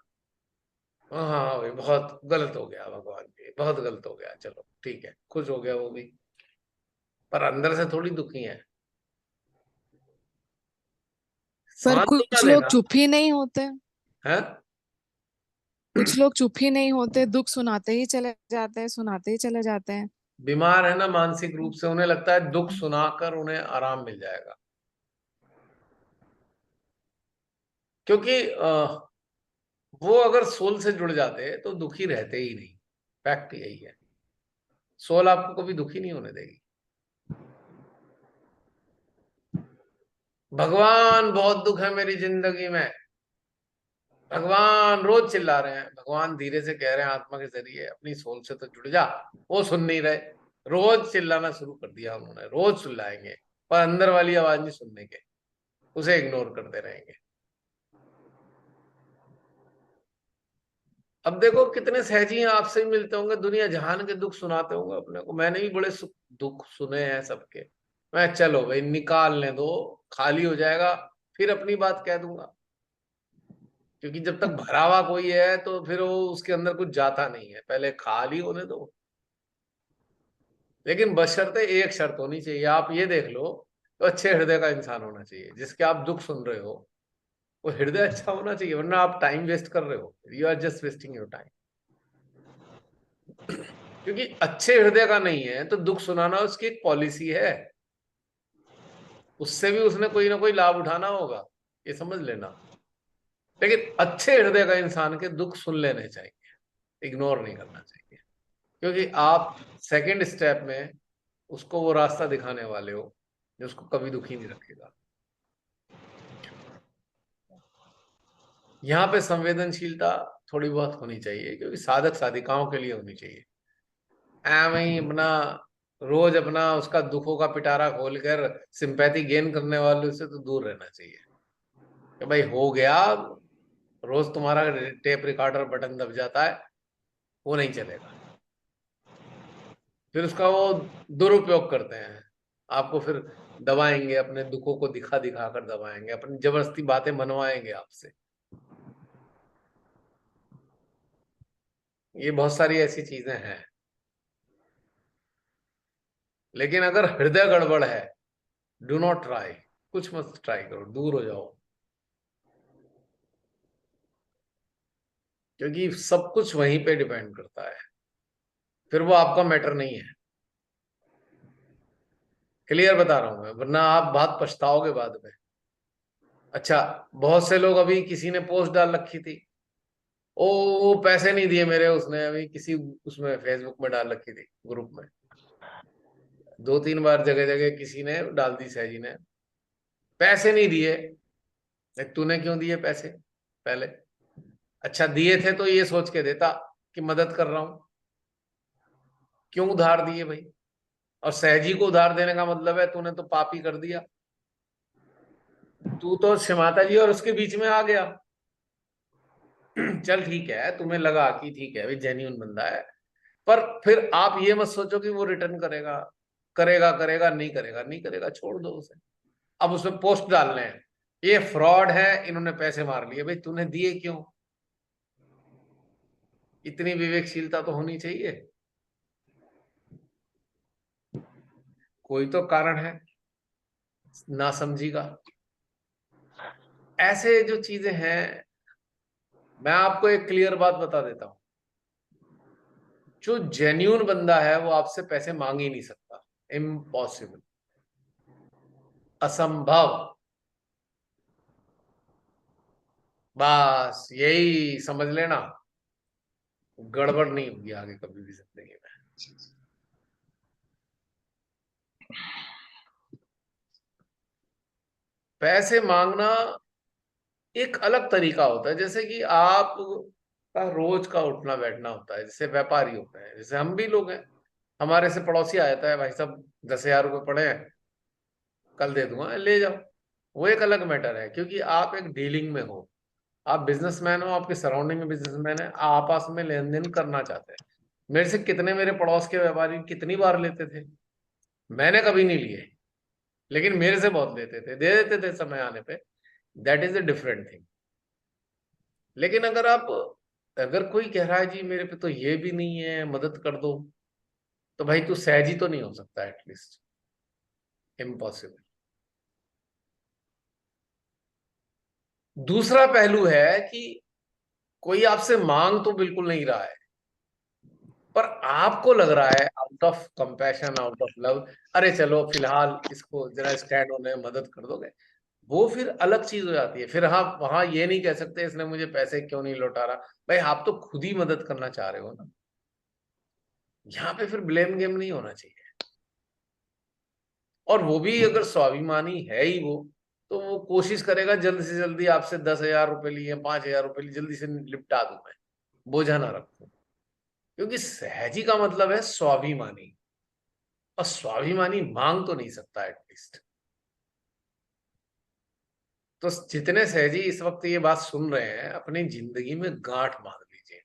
हाँ भाई बहुत गलत हो गया भगवान जी, बहुत गलत हो गया, चलो ठीक है, खुश हो गया वो भी, पर अंदर से थोड़ी दुखी है। पर सांत्वना कुछ लोग लेना चुप ही नहीं होते। है। कुछ लोग चुप ही नहीं होते, दुख सुनाते ही चले जाते हैं, सुनाते ही चले जाते हैं। बीमार है ना मानसिक रूप से, उन्हें लगता है दुख सुनाकर उन्हें आराम मिल जाएगा। क्योंकि वो अगर सोल से जुड़ जाते तो दुखी रहते ही नहीं। फैक्ट यही है, सोल आपको कभी दुखी नहीं होने देगी। भगवान बहुत दुख है मेरी जिंदगी में, भगवान रोज चिल्ला रहे हैं, भगवान धीरे से कह रहे हैं आत्मा के जरिए अपनी सोल से तो जुड़ जा। वो सुन नहीं रहे, रोज चिल्लाना शुरू कर दिया उन्होंने, रोज चिल्लाएंगे पर अंदर वाली आवाज नहीं सुनने के, उसे इग्नोर करते रहेंगे। अब देखो कितने सहजी आपसे ही मिलते होंगे, दुनिया जहान के दुख सुनाते होंगे अपने को। मैंने भी बड़े दुख सुने हैं सबके। मैं चलो भाई निकालने दो, खाली हो जाएगा फिर अपनी बात कह दूंगा। क्योंकि जब तक भरा हुआ कोई है तो फिर वो उसके अंदर कुछ जाता नहीं है, पहले खाली होने दो। लेकिन बशर्ते एक शर्त होनी चाहिए, आप ये देख लो तो अच्छे हृदय का इंसान होना चाहिए। जिसके आप दुख सुन रहे हो वो हृदय अच्छा होना चाहिए, वरना आप टाइम वेस्ट कर रहे हो, you are just wasting your time. क्योंकि अच्छे हृदय का नहीं है तो दुख सुनाना उसकी एक पॉलिसी है, उससे भी उसने कोई ना कोई लाभ उठाना होगा, ये समझ लेना। लेकिन अच्छे हृदय का इंसान के दुख सुन लेने चाहिए, इग्नोर नहीं करना चाहिए। क्योंकि आप सेकंड स्टेप में उसको वो रास्ता दिखाने वाले हो जो उसको कभी दुखी नहीं रखेगा। यहाँ पे संवेदनशीलता थोड़ी बहुत होनी चाहिए, क्योंकि साधक साधिकाओं के लिए होनी चाहिए। वही अपना रोज अपना उसका दुखों का पिटारा खोलकर सिंपैथी गेन करने वालों से तो दूर रहना चाहिए। कि भाई हो गया, रोज तुम्हारा टेप रिकॉर्डर बटन दब जाता है, वो नहीं चलेगा। फिर उसका वो दुरुपयोग करते हैं, आपको फिर दबाएंगे, अपने दुखों को दिखा दिखा कर दबाएंगे, अपनी जबरदस्ती बातें मनवाएंगे आपसे। ये बहुत सारी ऐसी चीजें हैं। लेकिन अगर हृदय गड़बड़ है, डू नॉट ट्राई, कुछ मत ट्राई करो, दूर हो जाओ। क्योंकि सब कुछ वहीं पे डिपेंड करता है, फिर वो आपका मैटर नहीं है। क्लियर बता रहा हूं मैं, वरना आप बहुत पछताओगे बाद में। अच्छा, बहुत से लोग, अभी किसी ने पोस्ट डाल रखी थी, ओ वो पैसे नहीं दिए मेरे, उसने अभी किसी उसमें फेसबुक में डाल रखी थी ग्रुप में, 2-3 बार जगह जगह किसी ने डाल दी, सहजी ने, पैसे नहीं दिए। तूने क्यों दिए पैसे पहले? अच्छा दिए थे तो ये सोच के देता कि मदद कर रहा हूं, क्यों उधार दिए भाई? और सहजी को उधार देने का मतलब है तूने तो पाप ही कर दिया, तू तो क्षमाता जी और उसके बीच में आ गया। चल ठीक है, तुम्हें लगा कि ठीक है भाई जेन्युइन बंदा है, पर फिर आप ये मत सोचो कि वो रिटर्न करेगा, करेगा करेगा, नहीं करेगा नहीं करेगा, छोड़ दो उसे। अब उसमें पोस्ट डालने हैं ये फ्रॉड है, इन्होंने पैसे मार लिए, भाई तूने दिए क्यों? इतनी विवेकशीलता तो होनी चाहिए, कोई तो कारण है नासमझी का। ऐसे जो चीजें हैं, मैं आपको एक क्लियर बात बता देता हूं, जो जेन्यून बंदा है वो आपसे पैसे मांग ही नहीं सकता, इम्पॉसिबल, असंभव। बस यही समझ लेना, गड़बड़ नहीं होगी आगे कभी भी जिंदगी में। पैसे मांगना एक अलग तरीका होता है, जैसे कि आप का रोज का उठना बैठना होता है, जैसे व्यापारी होते हैं, जैसे हम भी लोग हैं। हमारे से पड़ोसी आ जाता है, भाई साहब 10,000 रुपये पड़े हैं, कल दे दूंगा, ले जाओ। वो एक अलग मैटर है, क्योंकि आप एक डीलिंग में हो, आप बिजनेसमैन हो, आपके सराउंडिंग में बिजनेसमैन है, आपस में लेन देन करना चाहते हैं। मेरे से कितने मेरे पड़ोस के व्यापारी कितनी बार लेते थे, मैंने कभी नहीं लिए, लेकिन मेरे से बहुत लेते थे, दे देते थे समय आने पे। That is a different thing. लेकिन अगर कोई कह रहा है जी मेरे पे तो ये भी नहीं है, मदद कर दो, तो भाई तू सहजी तो नहीं हो सकता, एटलीस्ट इम्पॉसिबल। दूसरा पहलू है कि कोई आपसे मांग तो बिल्कुल नहीं रहा है, पर आपको लग रहा है out of compassion, out of love, अरे चलो फिलहाल इसको जरा स्टैंड होने में मदद कर दोगे, वो फिर अलग चीज हो जाती है। फिर आप वहां ये नहीं कह सकते इसने मुझे पैसे क्यों नहीं लौटा रहा, भाई आप तो खुद ही मदद करना चाह रहे हो ना। यहाँ पे फिर ब्लेम गेम नहीं होना चाहिए। और वो भी अगर स्वाभिमानी है ही वो, तो वो कोशिश करेगा जल्द से जल्दी आपसे 10,000 रुपए लिए, 5,000 रुपए लिए, जल्दी से निपटा दूं मैं, बोझा ना रखूं। क्योंकि सहजी का मतलब है स्वाभिमानी, और स्वाभिमानी मांग तो नहीं सकता एटलीस्ट। तो जितने सहजी इस वक्त ये बात सुन रहे हैं, अपनी जिंदगी में गांठ बांध लीजिए,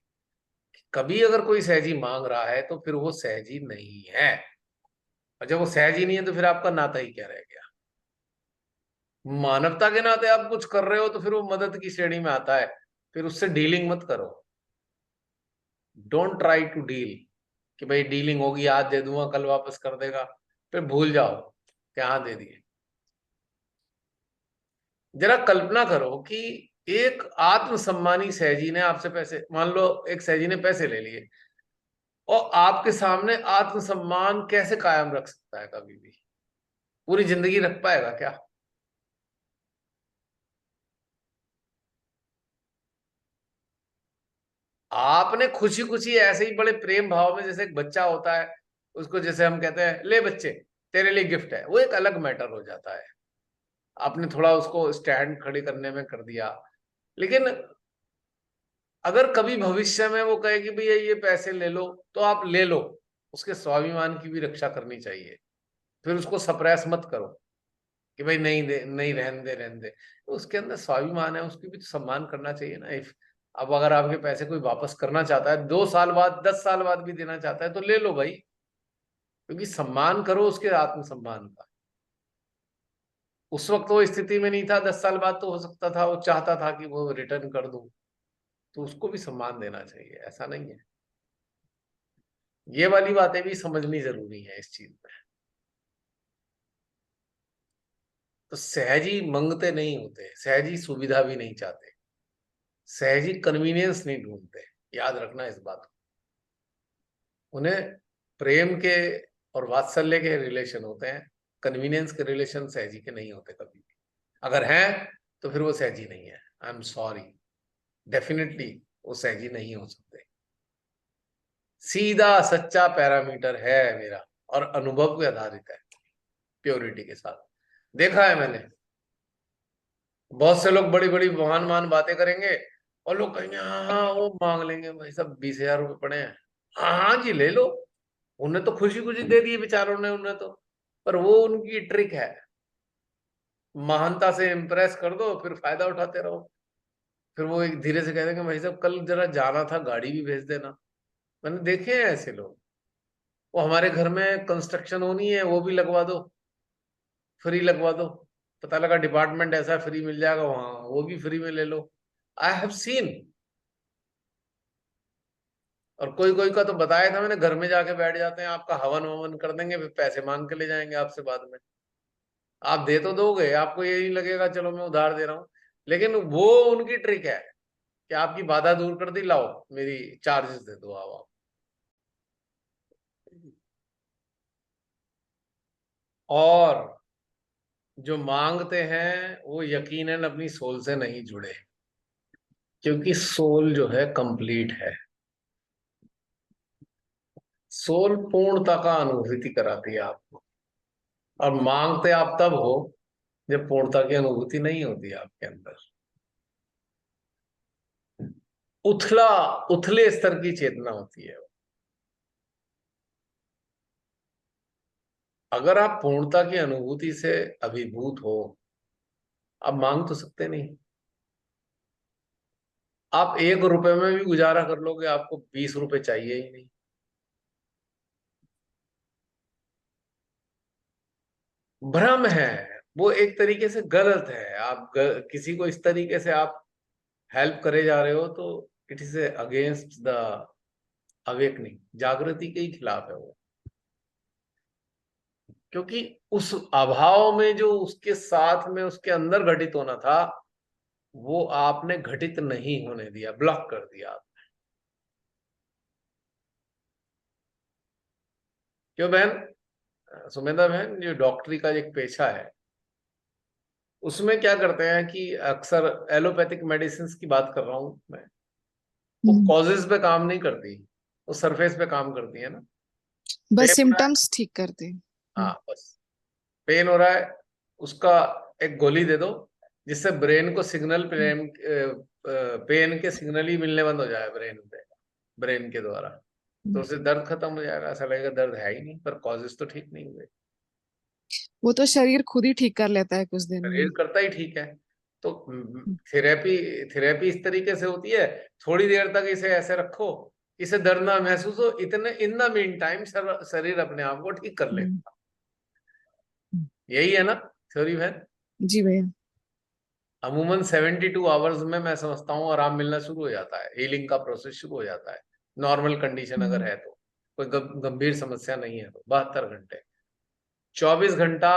कभी अगर कोई सहजी मांग रहा है तो फिर वो सहजी नहीं है। और जब वो सहजी नहीं है तो फिर आपका नाता ही क्या रह गया। मानवता के नाते आप कुछ कर रहे हो तो फिर वो मदद की श्रेणी में आता है। फिर उससे डीलिंग मत करो, डोंट ट्राई टू डील कि भाई डीलिंग होगी, आज दे दूंगा कल वापस कर देगा, फिर भूल जाओ कि हाँ दे दिए। जरा कल्पना करो कि एक आत्मसम्मानी सहजी ने आपसे पैसे, मान लो एक सहजी ने पैसे ले लिए, और आपके सामने आत्मसम्मान कैसे कायम रख सकता है, कभी भी पूरी जिंदगी रख पाएगा क्या? आपने खुशी खुशी ऐसे ही बड़े प्रेम भाव में, जैसे एक बच्चा होता है, उसको जैसे हम कहते हैं ले बच्चे तेरे लिए गिफ्ट है, वो एक अलग मैटर हो जाता है। आपने थोड़ा उसको स्टैंड खड़ी करने में कर दिया। लेकिन अगर कभी भविष्य में वो कहे कि भैया ये पैसे ले लो, तो आप ले लो, उसके स्वाभिमान की भी रक्षा करनी चाहिए। फिर उसको सप्रेस मत करो कि भाई नहीं दे, नहीं रहने दे, रहने दे। तो उसके अंदर स्वाभिमान है, उसकी भी तो सम्मान करना चाहिए ना। इफ अब अगर आपके पैसे कोई वापस करना चाहता है, 2 साल बाद, 10 साल बाद भी देना चाहता है, तो ले लो भाई, क्योंकि सम्मान करो उसके आत्मसम्मान का। उस वक्त वो स्थिति में नहीं था, 10 साल बाद तो हो सकता था वो चाहता था कि वो रिटर्न कर दूं, तो उसको भी सम्मान देना चाहिए, ऐसा नहीं है। ये वाली बातें भी समझनी जरूरी है इस चीज में। तो सहजी मंगते नहीं होते, सहजी सुविधा भी नहीं चाहते, सहजी कन्वीनियंस नहीं ढूंढते, याद रखना इस बात को। उन्हें प्रेम के और वात्सल्य के रिलेशन होते हैं, कन्वीनियंस के रिलेशन सहजी के नहीं होते कभी भी। अगर हैं तो फिर वो सहजी नहीं है, आई एम सॉरी, डेफिनेटली वो सहजी नहीं हो सकते। सीधा सच्चा पैरामीटर है मेरा, और अनुभव पे आधारित है, प्योरिटी के साथ। देखा है मैंने, बहुत से लोग बड़ी बड़ी महान महान बातें करेंगे, और लोग कहेंगे हाँ हाँ वो मांग लेंगे, भाई सब 20,000 रुपए पड़े हैं, हाँ हाँ जी ले लो। उन्हें तो खुशी खुशी दे दिए बेचारों ने, उन्हें तो। पर वो उनकी ट्रिक है, महानता से इम्प्रेस कर दो, फिर फायदा उठाते रहो। फिर वो एक धीरे से कह देंगे भाई साहब कल जरा जाना था, गाड़ी भी भेज देना। मैंने देखे हैं ऐसे लोग। वो हमारे घर में कंस्ट्रक्शन होनी है, वो भी लगवा दो, फ्री लगवा दो, पता लगा डिपार्टमेंट ऐसा फ्री मिल जाएगा वहां, वो भी फ्री में ले लो। I have seen. और कोई कोई का तो बताया था मैंने, घर में जाके बैठ जाते हैं, आपका हवन ववन कर देंगे, फिर पैसे मांग के ले जाएंगे आपसे बाद में। आप दे तो दोगे, आपको यही लगेगा चलो मैं उधार दे रहा हूँ, लेकिन वो उनकी ट्रिक है कि आपकी बाधा दूर कर दी, लाओ मेरी चार्जेस दे दो, आओ आप। और जो मांगते हैं वो यकीनन अपनी सोल से नहीं जुड़े, क्योंकि सोल जो है कंप्लीट है। सोल पूर्णता का अनुभूति कराती है आपको, और मांगते आप तब हो जब पूर्णता की अनुभूति नहीं होती है आपके अंदर। उथला उथले स्तर की चेतना होती है। अगर आप पूर्णता की अनुभूति से अभिभूत हो, आप मांग तो सकते नहीं। आप 1 रुपए में भी गुजारा कर लोगे, आपको 20 रुपए चाहिए ही नहीं। भ्रम है वो, एक तरीके से गलत है। आप किसी को इस तरीके से आप हेल्प करे जा रहे हो तो it is against the awakening, जागृति के ही खिलाफ है वो। क्योंकि उस अभाव में जो उसके साथ में उसके अंदर घटित होना था, वो आपने घटित नहीं होने दिया, ब्लॉक कर दिया आपने। क्यों बहन सुमेधा बहन, जो डॉक्टरी का एक पेशा है, उसमें क्या करते हैं कि अक्सर एलोपैथिक मेडिसिन की बात कर रहा हूं मैं, वो कॉजेज पे काम नहीं करती, वो सरफेस पे काम करती है ना। बस पेन हो रहा है, सिम्टम्स ठीक करते हैं। हाँ बस पेन हो रहा है, उसका एक गोली दे दो जिससे ब्रेन को सिग्नल, पेन के सिग्नल ही मिलने बंद हो जाए ब्रेन के द्वारा, तो उससे दर्द खत्म हो जाएगा, ऐसा लगेगा दर्द है ही नहीं, पर कॉजेज तो ठीक नहीं हुए। वो तो शरीर खुद ही ठीक कर लेता है कुछ दिन शरीर में। करता ही ठीक है। तो थेरेपी थेरेपी इस तरीके से होती है, थोड़ी देर तक इसे ऐसे रखो, इसे दर्द ना महसूस हो, इतने इन द मीन टाइम शरीर अपने आप को ठीक कर लेगा। यही है ना थ्योरी बहन? जी भैया। अमूमन 72 आवर्स में मैं समझता हूँ आराम मिलना शुरू हो जाता है, हीलिंग का प्रोसेस शुरू हो जाता है, नॉर्मल कंडीशन अगर है तो, कोई गंभीर समस्या नहीं है तो। 72 घंटे, 24 घंटा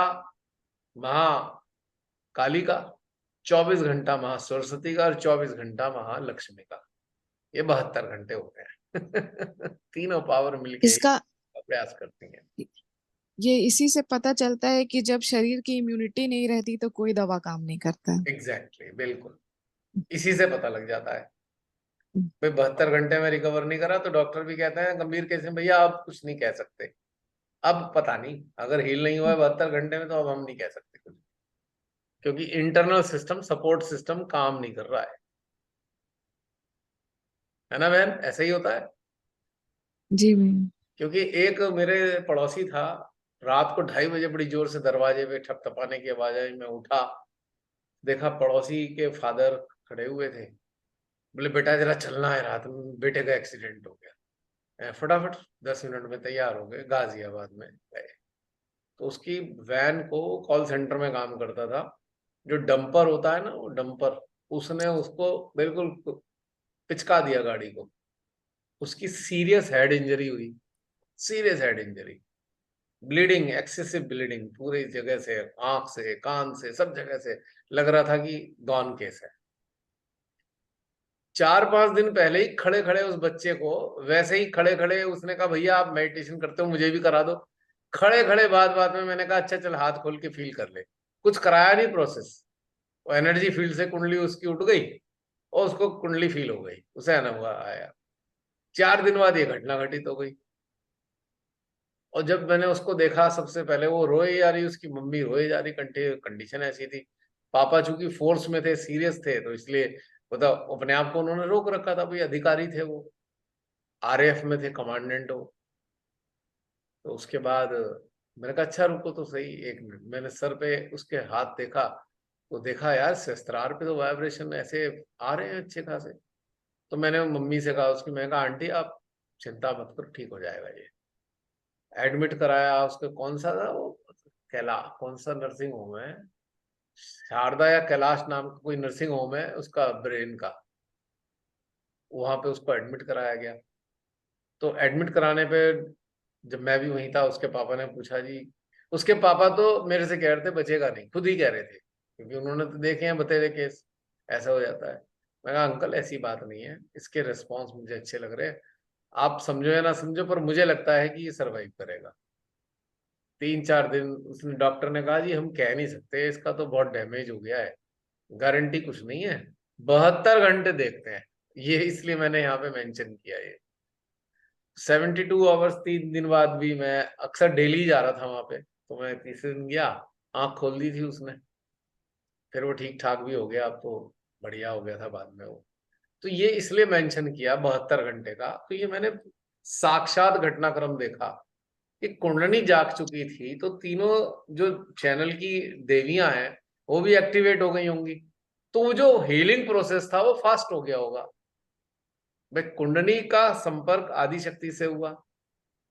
महाकाली का, 24 घंटा महासरस्वती का, और 24 घंटा महालक्ष्मी का। ये 72 घंटे हो गए। तीनों पावर मिलके इसका प्रयास करती हैं। ये इसी से पता चलता है कि जब शरीर की इम्यूनिटी नहीं रहती तो कोई दवा काम नहीं करता है। एग्जैक्टली, बिल्कुल इसी से पता लग जाता है। भाई 72 घंटे में रिकवर नहीं करा तो डॉक्टर भी कहते हैं गंभीर केस में, भैया आप कुछ नहीं कह सकते, अब पता नहीं, अगर हील नहीं हुआ है 72 घंटे में तो अब हम नहीं कह सकते कुछ, क्योंकि इंटरनल सिस्टम, सपोर्ट सिस्टम काम नहीं कर रहा है ना बहन? ऐसा ही होता है। जी भैया। क्योंकि एक मेरे पड़ोसी था, रात को 2:30 बजे बड़ी जोर से दरवाजे पे ठपठपाने की आवाज आई, मैं उठा, देखा पड़ोसी के फादर खड़े हुए थे, बोले बेटा जरा चलना है, रात में बेटे का एक्सीडेंट हो गया। मैं फटाफट 10 मिनट में तैयार हो गए, गाजियाबाद में गए। तो उसकी वैन को, कॉल सेंटर में काम करता था, जो डंपर होता है ना, वो डंपर, उसने उसको बिल्कुल पिचका दिया गाड़ी को, उसकी सीरियस हेड इंजरी हुई, serious head injury, bleeding, excessive bleeding पूरी जगह से, आंख से, कान से, सब जगह से लग रहा था कि गॉन केस है। 4-5 दिन पहले ही खड़े खड़े उस बच्चे को, वैसे ही खड़े खड़े उसने कहा भैया आप मेडिटेशन करते हो मुझे भी करा दो। खड़े खड़े बात बात में मैंने कहा अच्छा चल हाथ खोल के फील कर ले, कुछ कराया नहीं प्रोसेस, वो एनर्जी फील्ड से कुंडली उसकी उठ गई और उसको कुंडली फील हो गई, उसे अनुभव आया। 4 दिन बाद ये घटना घटित हो गई। और जब मैंने उसको देखा, सबसे पहले वो रोए जा रही, उसकी मम्मी रोए जा रही, कंडीशन ऐसी थी। पापा चूंकि फोर्स में थे, सीरियस थे, तो इसलिए बताओ अपने आप को उन्होंने रोक रखा था, भाई अधिकारी थे वो, आरएएफ में थे, कमांडेंट हो। तो उसके बाद मैंने कहा अच्छा रुको तो सही 1 मिनट, मैंने सर पे उसके हाथ देखा, तो देखा यार शस्त्रार पे तो वाइब्रेशन ऐसे आ रहे हैं अच्छे खासे। तो मैंने मम्मी से कहा उसकी, मैंने कहा आंटी आप चिंता मत करो, ठीक हो जाएगा ये। एडमिट कराया उसको, कौन सा था वो, कौन सा नर्सिंग होम है, शारदा या कैलाश नाम का कोई नर्सिंग होम है उसका, ब्रेन का, वहां पे उसको एडमिट कराया गया। तो एडमिट कराने पे जब मैं भी वहीं था, उसके पापा ने पूछा जी, उसके पापा तो मेरे से कह रहे थे बचेगा नहीं, खुद ही कह रहे थे, क्योंकि उन्होंने तो देखे हैं बतेरे केस, ऐसा हो जाता है। मैं कहा अंकल ऐसी बात नहीं है, इसके रिस्पॉन्स मुझे अच्छे लग रहे हैं, आप समझो या ना समझो पर मुझे लगता है कि ये सरवाइव करेगा। 3-4 दिन उसने, डॉक्टर ने कहा जी हम कह नहीं सकते, इसका तो बहुत डैमेज हो गया है, गारंटी कुछ नहीं है, 72 घंटे देखते हैं। ये इसलिए मैंने यहाँ पे मेंशन किया ये 72 आवर्स। 3 दिन बाद भी मैं अक्सर डेली जा रहा था वहां पे, तो मैं तीसरे दिन गया, आंख खोल दी थी उसने, फिर वो ठीक ठाक भी हो गया, अब तो बढ़िया हो गया था बाद में वो। तो ये इसलिए मेंशन किया 72 घंटे का, तो ये मैंने साक्षात घटनाक्रम देखा कि कुंडली जाग चुकी थी, तो तीनों जो चैनल की देवियां हैं वो भी एक्टिवेट हो गई होंगी, तो वो जो हीलिंग प्रोसेस था वो फास्ट हो गया होगा। भाई कुंडली का संपर्क आदि शक्ति से हुआ,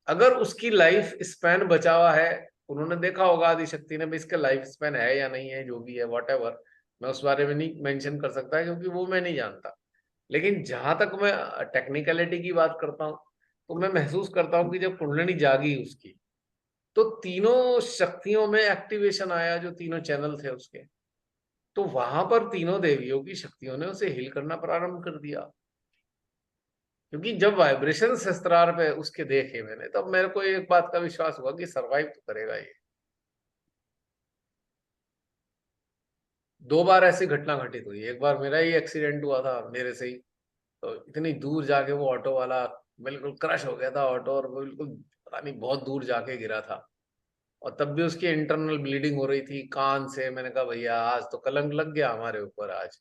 अगर उसकी लाइफ स्पैन बचा हुआ है, उन्होंने देखा होगा आदि शक्ति ने भी इसका लाइफ स्पैन है या नहीं है, जो भी है व्हाटएवर, मैं उस बारे में नहीं मेंशन कर सकता क्योंकि वो मैं नहीं जानता। लेकिन जहां तक मैं टेक्निकलिटी की बात करता हूँ, तो मैं महसूस करता हूँ कि जब कुंडली जागी उसकी, तो तीनों शक्तियों में एक्टिवेशन आया, जो तीनों चैनल थे उसके, तो वहां पर तीनों देवियों की शक्तियों ने उसे हील करना प्रारंभ कर दिया। क्योंकि जब वाइब्रेशन शस्त्रार पे उसके देखे मैंने, तब मेरे को एक बात का विश्वास हुआ कि सरवाइव तो करेगा ये। 2 बार ऐसी घटना घटित हुई। एक बार मेरा ही एक्सीडेंट हुआ था मेरे से ही, तो इतनी दूर जाके वो ऑटो वाला बिल्कुल क्रश हो गया था ऑटो, और वो बिल्कुल पता नहीं बहुत दूर जाके गिरा था, और तब भी उसकी इंटरनल ब्लीडिंग हो रही थी कान से। मैंने कहा भैया आज तो कलंक लग गया हमारे ऊपर आज।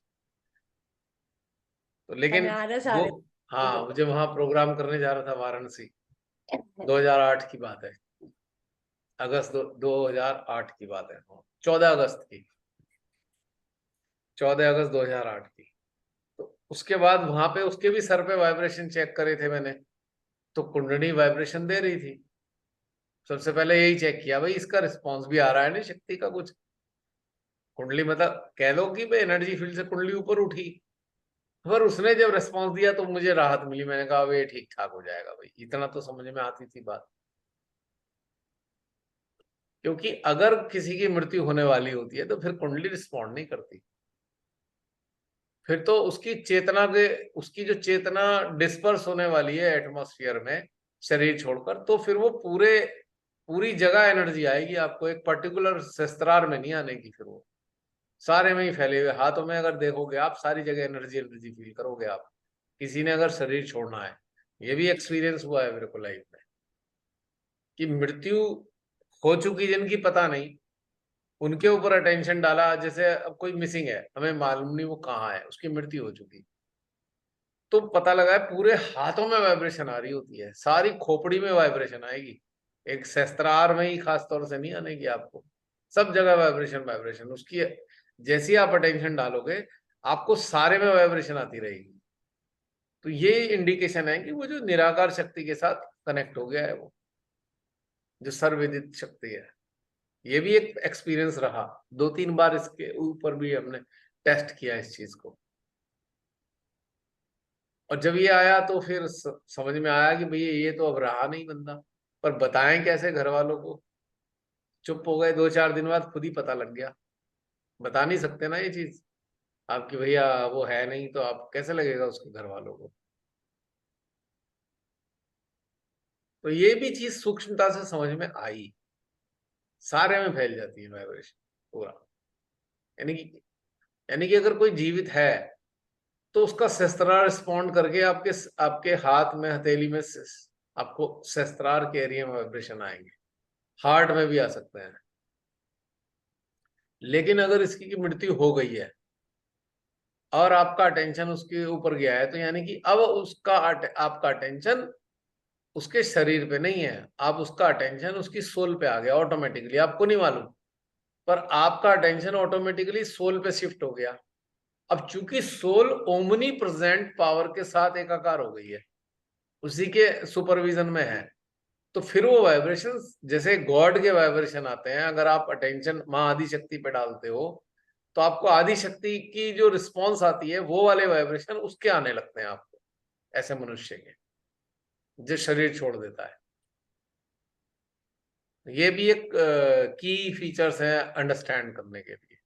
तो लेकिन बनारस आ वो, रहे हाँ, थे। मुझे वहां प्रोग्राम करने जा रहा था वाराणसी, 2008 की बात है, अगस्त 2008 की बात है, 14 अगस्त की, 14 अगस्त 2008 की। तो उसके बाद वहां पे उसके भी सर पे वाइब्रेशन चेक करे थे मैंने, तो कुंडली वाइब्रेशन दे रही थी। सबसे पहले यही चेक किया भाई इसका रिस्पॉन्स भी आ रहा है ना शक्ति का कुछ। कुंडली मतलब कह लो कि भाई एनर्जी फील्ड से कुंडली ऊपर उठी, पर उसने जब रिस्पॉन्स दिया तो मुझे राहत मिली। मैंने कहा वे ठीक ठाक हो जाएगा भाई, इतना तो समझ में आती थी बात। क्योंकि अगर किसी की मृत्यु होने वाली होती है तो फिर कुंडली रिस्पॉन्ड नहीं करती, फिर तो उसकी जो चेतना डिस्पर्स होने वाली है एटमॉस्फेयर में शरीर छोड़कर, तो फिर वो पूरी जगह एनर्जी आएगी आपको, एक पर्टिकुलर शस्त्रार में नहीं आने की। फिर वो सारे में ही फैले हुए हाथों में अगर देखोगे आप, सारी जगह एनर्जी एनर्जी फील करोगे आप, किसी ने अगर शरीर छोड़ना है। ये भी एक्सपीरियंस हुआ है मेरे को लाइफ में, कि मृत्यु हो चुकी जिनकी पता नहीं, उनके ऊपर अटेंशन डाला। जैसे अब कोई मिसिंग है, हमें मालूम नहीं वो कहाँ है, उसकी मृत्यु हो चुकी, तो पता लगा है पूरे हाथों में वाइब्रेशन आ रही होती है, सारी खोपड़ी में वाइब्रेशन आएगी, एक सहस्त्रार में ही खास तौर से नहीं आने की आपको, सब जगह वाइब्रेशन वाइब्रेशन उसकी। जैसे ही आप अटेंशन डालोगे आपको सारे में वाइब्रेशन आती रहेगी। तो ये इंडिकेशन है कि वो जो निराकार शक्ति के साथ कनेक्ट हो गया है, वो जो सर्वविदित शक्ति है। ये भी एक एक्सपीरियंस रहा, 2-3 बार इसके ऊपर भी हमने टेस्ट किया इस चीज को। और जब ये आया तो फिर समझ में आया कि भैया ये तो अब रहा नहीं बंदा, पर बताएं कैसे घर वालों को। चुप हो गए, 2-4 दिन बाद खुद ही पता लग गया। बता नहीं सकते ना ये चीज आपकी, भैया वो है नहीं, तो आप कैसे लगेगा उसके घर वालों को। तो ये भी चीज सूक्ष्मता से समझ में आई, सारे में फैल जाती है वाइब्रेशन पूरा। यानी कि अगर कोई जीवित है तो उसका शस्त्रार रिस्पॉन्ड करके आपके हाथ में, हथेली में आपको शस्त्रार के एरिया में वाइब्रेशन आएंगे, हार्ट में भी आ सकते हैं। लेकिन अगर इसकी की मृत्यु हो गई है और आपका अटेंशन उसके ऊपर गया है, तो यानी कि अब आपका अटेंशन उसके शरीर पे नहीं है, आप उसका अटेंशन उसकी सोल पे आ गया ऑटोमेटिकली, आपको नहीं मालूम, पर आपका अटेंशन ऑटोमेटिकली सोल पे शिफ्ट हो गया। अब चूंकि सोल ओमनी प्रेजेंट पावर के साथ एकाकार हो गई है, उसी के सुपरविजन में है, तो फिर वो वाइब्रेशन जैसे गॉड के वाइब्रेशन आते हैं, अगर आप अटेंशन मां आदि शक्ति पे डालते हो तो आपको आदि शक्ति की जो रिस्पॉन्स आती है वो वाले वाइब्रेशन उसके आने लगते हैं आपको, ऐसे मनुष्य के जो शरीर छोड़ देता है। ये भी एक की फीचर्स हैं अंडरस्टैंड करने के लिए।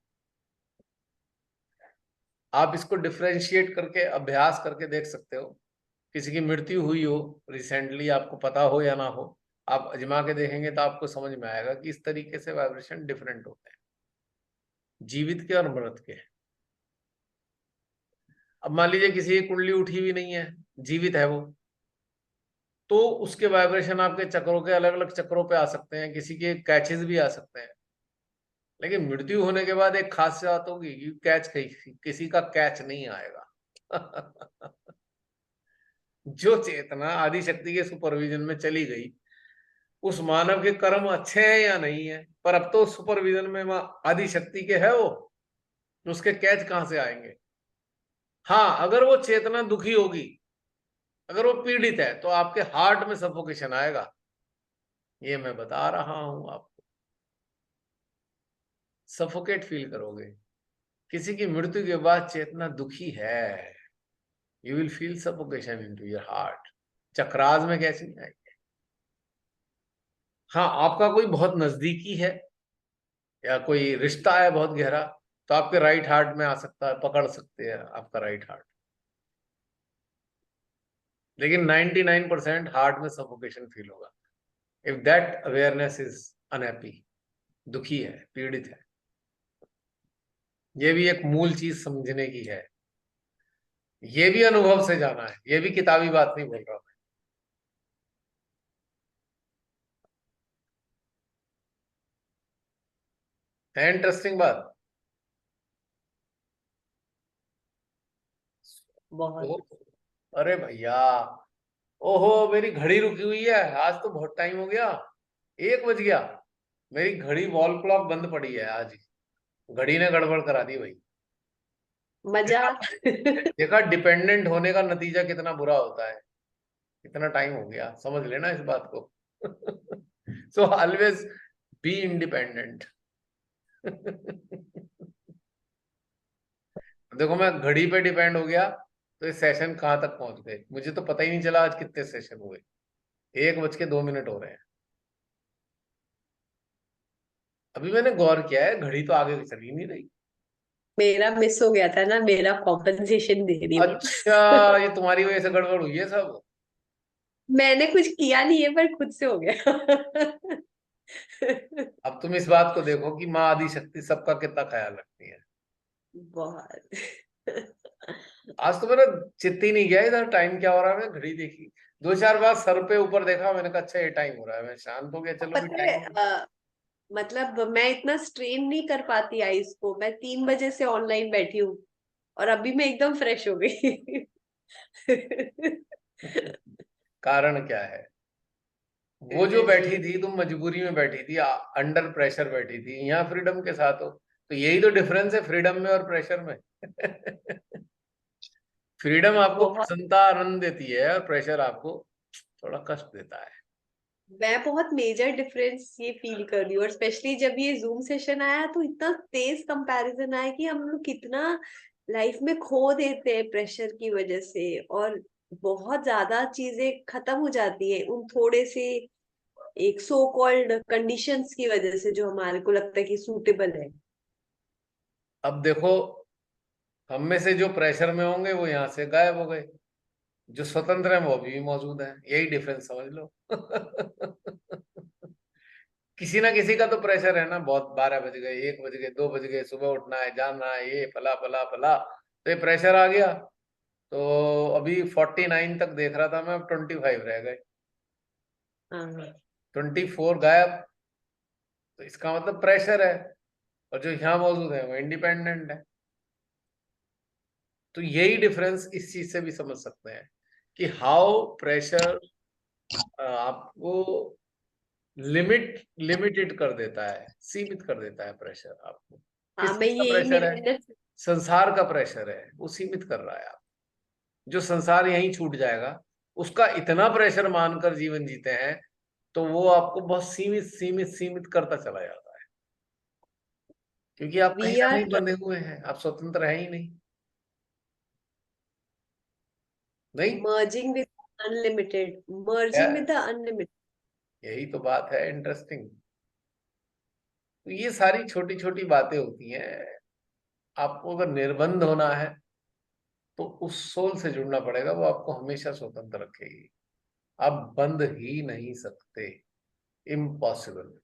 आप इसको डिफरेंशिएट करके अभ्यास करके देख सकते हो। किसी की मृत्यु हुई हो रिसेंटली, आपको पता हो या ना हो, आप अजमा के देखेंगे तो आपको समझ में आएगा कि इस तरीके से वाइब्रेशन डिफरेंट होते हैं, जीवित के और मृत के। अब मान लीजिए किसी की कुंडली उठी भी नहीं है, जीवित है वो, तो उसके वाइब्रेशन आपके चक्रों के अलग अलग चक्रों पे आ सकते हैं, किसी के कैचेस भी आ सकते हैं। लेकिन मृत्यु होने के बाद एक खास बात होगी कि किसी का कैच नहीं आएगा। जो चेतना आदि शक्ति के सुपरविजन में चली गई, उस मानव के कर्म अच्छे हैं या नहीं है, पर अब तो सुपरविजन में आदि शक्ति के है वो, तो उसके कैच कहां से आएंगे। हाँ, अगर वो चेतना दुखी होगी अगर वो पीड़ित है तो आपके हार्ट में सफोकेशन आएगा, ये मैं बता रहा हूं आपको। सफोकेट फील करोगे। किसी की मृत्यु के बाद चेतना दुखी है, you will feel suffocation into your heart. Chakras में कैसे नहीं आएगी? हाँ, आपका कोई बहुत नजदीकी है या कोई रिश्ता है बहुत गहरा, तो आपके राइट हार्ट में आ सकता है, पकड़ सकते हैं आपका राइट हार्ट। लेकिन 99% हार्ट में सफोकेशन फील होगा if that awareness is unhappy, दुखी है, पीड़ित है। ये भी एक मूल चीज समझने की है, ये भी अनुभव से जाना है, ये भी किताबी बात नहीं बोल रहा मैं। है इंटरेस्टिंग बात। बहुत। अरे भैया, ओहो मेरी घड़ी रुकी हुई है, आज तो बहुत टाइम हो गया, 1 बज गया। मेरी घड़ी वॉल क्लॉक बंद पड़ी है आज ही, घड़ी ने गड़बड़ करा दी भाई। मजा। देखा डिपेंडेंट होने का नतीजा कितना बुरा होता है। कितना टाइम हो गया, समझ लेना इस बात को। So always be independent. देखो मैं घड़ी पे डिपेंड हो गया तो ये सेशन कहाँ तक पहुंच गए, मुझे तो पता ही नहीं चला आज कितने सेशन हुए। 1:02 हो रहे हैं। अभी मैंने गौर किया है, घड़ी तो आगे चली नहीं रही। मेरा मिस हो गया था ना, मेरा कॉम्पनसेशन दे रही हूँ। अच्छा, ये तुम्हारी वजह से गड़बड़ हुई है सब। मैंने कुछ किया नहीं है, पर खुद से हो गया। अब तुम इस बात को देखो कि माँ आदि शक्ति सबका कितना ख्याल रखती है। बहुत। आज तो मेरा चित्त ही नहीं गया इधर टाइम क्या हो रहा है, मैं घड़ी देखी 2-4 बार, सर पे ऊपर देखा, मैंने कहा अच्छा ये टाइम हो रहा है, मैं शांत हो गया, चलो भी पता है टाइम। मतलब मैं इतना स्ट्रेन नहीं कर पाती आईज को। मैं 3 बजे से ऑनलाइन बैठी हूँ और अभी मैं एकदम फ्रेश हो गई। कारण क्या है? वो जो बैठी थी तुम मजबूरी में बैठी थी, अंडर प्रेशर बैठी थी, यहाँ फ्रीडम के साथ हो। तो यही तो डिफरेंस है फ्रीडम में और प्रेशर में। फ्रीडम आपको बहुत। प्रसन्नता आनंद देती है और प्रेशर आपको थोड़ा कष्ट देता है। मैं बहुत मेजर डिफरेंस ये फील कर रही हूँ, और स्पेशली जब ये जूम सेशन आया तो इतना तेज कंपैरिजन आया कि हम लोग कितना लाइफ में खो देते हैं प्रेशर की वजह से, और बहुत ज्यादा चीजें खत्म हो जाती है उन थोड़े से एक सो कॉल्ड कंडीशंस की वजह से, जो हमारे को लगता है कि सूटेबल है। अब देखो, हम में से जो प्रेशर में होंगे वो यहाँ से गायब हो गए, जो स्वतंत्र है वो भी मौजूद है, यही डिफरेंस समझ लो। किसी ना किसी का तो प्रेशर है ना, बहुत 12 बज गए, 1 बज गए, 2 बज गए, सुबह उठना है, जाना है, ये फला फला फला, तो ये प्रेशर आ गया। तो अभी 49 तक देख रहा था मैं, अब 25 रह गए, हाँ। 24 गायब। तो इसका मतलब प्रेशर है, और जो यहाँ मौजूद है वो इंडिपेंडेंट है। तो यही डिफरेंस इस चीज से भी समझ सकते हैं कि हाउ प्रेशर आपको लिमिटेड कर देता है, सीमित कर देता है प्रेशर आपको। किस हाँ, मैं चीज का यही प्रेशर है? मिनट। संसार का प्रेशर है, वो सीमित कर रहा है आप। जो संसार यहीं छूट जाएगा, उसका इतना प्रेशर मानकर जीवन जीते हैं, तो वो आपको बहुत सीमित सीमित सीमित करता चला जाता है, क्योंकि आप कहीं वी ना आर कहीं बंधे हुए हैं, आप स्वतंत्र है ही नहीं। नहीं, merging with unlimited, merging with the Yes, unlimited. यही तो बात है इंटरेस्टिंग। तो ये सारी छोटी छोटी बातें होती हैं। आपको अगर निर्बंध होना है तो उस सोल से जुड़ना पड़ेगा, वो आपको हमेशा स्वतंत्र रखेगी। आप बंध ही नहीं सकते, इम्पॉसिबल।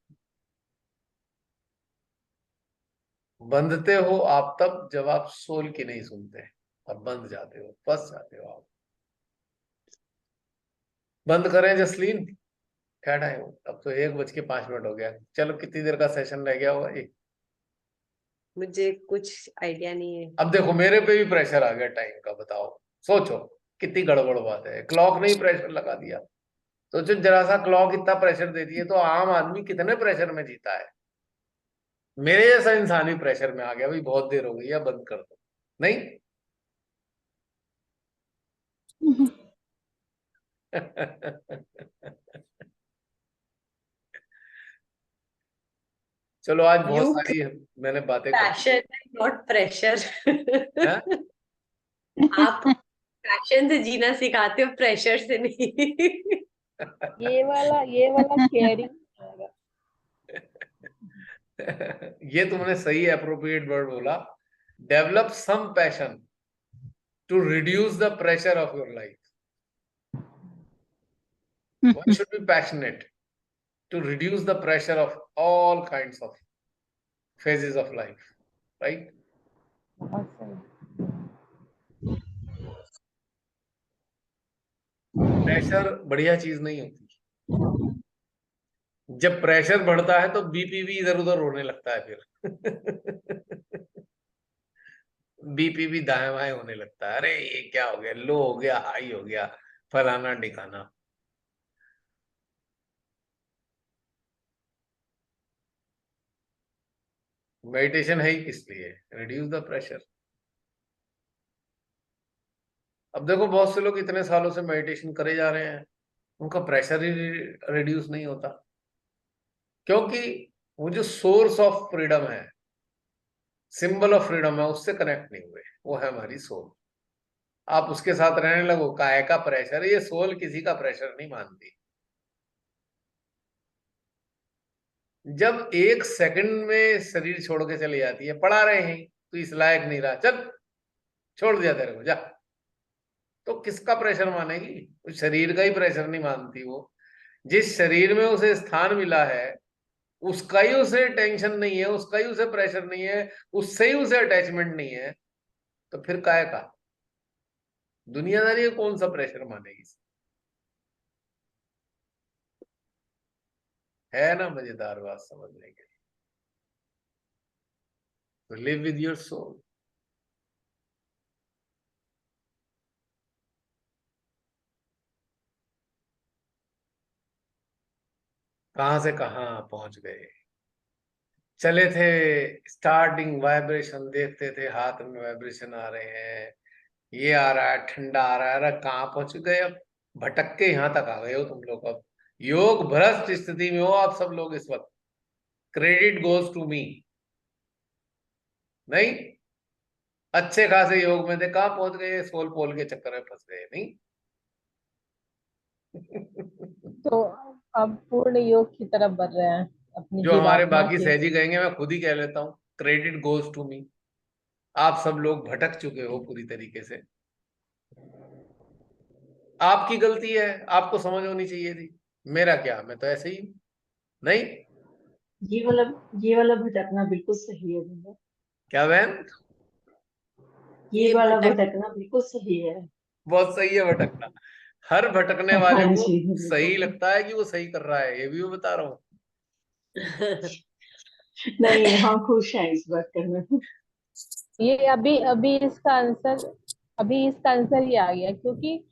बंधते हो आप तब जब आप सोल की नहीं सुनते, अब बंध जाते हो, फंस जाते हो आप। बंद करें जसलीन? क्या टाइम हो? अब तो 1:05 हो गया। चलो, कितनी देर का सेशन रह गया होगा ये? मुझे कुछ आइडिया नहीं है। अब देखो मेरे पे भी प्रेशर आ गया टाइम का, बताओ, सोचो कितनी गड़बड़ बात है। क्लॉक ने ही प्रेशर लगा दिया। सोचो जरा सा, क्लॉक इतना प्रेशर देती है तो आम आदमी कितने प्रेशर में जीता है। मेरे जैसा इंसान ही प्रेशर में आ गया, भाई बहुत देर हो गई है, बंद कर दो। नहीं, चलो आज बहुत You सारी मैंने बातें कर passion not pressure. हैं? आप पैशन से जीना सिखाते हो, प्रेशर से नहीं। ये वाला केयरिंग आएगा। ये तुमने सही अप्रोप्रिएट वर्ड बोला। Develop some passion to reduce the pressure of your life. One should be passionate to reduce the pressure of all kinds of phases of life, right? बहुत सही। प्रेशर बढ़िया चीज नहीं होती। जब प्रेशर बढ़ता है तो बीपी भी इधर उधर होने लगता है फिर। बीपी भी दाएं बाएं होने लगता है। अरे ये क्या हो गया, लो हो गया, हाई हो गया, फलाना ढिकाना। मेडिटेशन है ही किस लिए? Reduce the pressure. अब देखो बहुत से लोग इतने सालों से मेडिटेशन करे जा रहे हैं, उनका प्रेशर ही रिड्यूस नहीं होता, क्योंकि वो जो सोर्स ऑफ फ्रीडम है, सिंबल ऑफ फ्रीडम है, उससे कनेक्ट नहीं हुए। वो है हमारी सोल। आप उसके साथ रहने लगो, काय का प्रेशर, ये सोल किसी का प्रेशर नहीं मानती। जब एक सेकंड में शरीर छोड़ के चली जाती है, पढ़ा रहे हैं तो इस लायक नहीं रहा, चल छोड़ दिया तेरे को, जा, तो किसका प्रेशर मानेगी? उस शरीर का ही प्रेशर नहीं मानती वो। जिस शरीर में उसे स्थान मिला है उसका ही उसे टेंशन नहीं है, उसका ही उसे प्रेशर नहीं है, उससे ही उसे अटैचमेंट नहीं है, तो फिर काय का दुनियादारी का कौन सा प्रेशर मानेगी? है ना मजेदार बात समझने के लिए? तो लिव विद योर सोल। कहां से कहां पहुंच गए। चले थे, स्टार्टिंग वाइब्रेशन देखते थे, हाथ में वाइब्रेशन आ रहे हैं, ये आ रहा है, ठंडा आ रहा है, अरे कहां पहुंच गए? अब भटक के यहां तक आ गए हो तुम लोग। अब योग भ्रष्ट स्थिति में हो आप सब लोग इस वक्त। Credit goes to me. नहीं, अच्छे खासे योग में थे, कहां पहुंच गए? सोल पोल के चक्कर में फंस गए नहीं। तो अब पूर्ण योग की तरफ बढ़ रहे हैं अपनी जो हमारे जीवात्मा बाकी के। सहजी कहेंगे, मैं खुद ही कह लेता हूँ, क्रेडिट गोज टू मी। आप सब लोग भटक चुके हो पूरी तरीके से। आपकी गलती है, आपको समझ होनी चाहिए थी। मेरा क्या, मैं तो ऐसे ही हूं। नहीं, ये वाला भटकना बिल्कुल सही है भैया। क्या बहन? ये ये वाला भटक भटकना बिल्कुल सही है। बहुत सही है भटकना। हर भटकने हाँ वाले को जी सही बिल्कुल। लगता है कि वो सही कर रहा है, ये भी मैं बता रहा हूँ। नहीं हम खुश हैं इस भटकन में। ये अभी अभी इसका आंसर ये आ गया, क्योंकि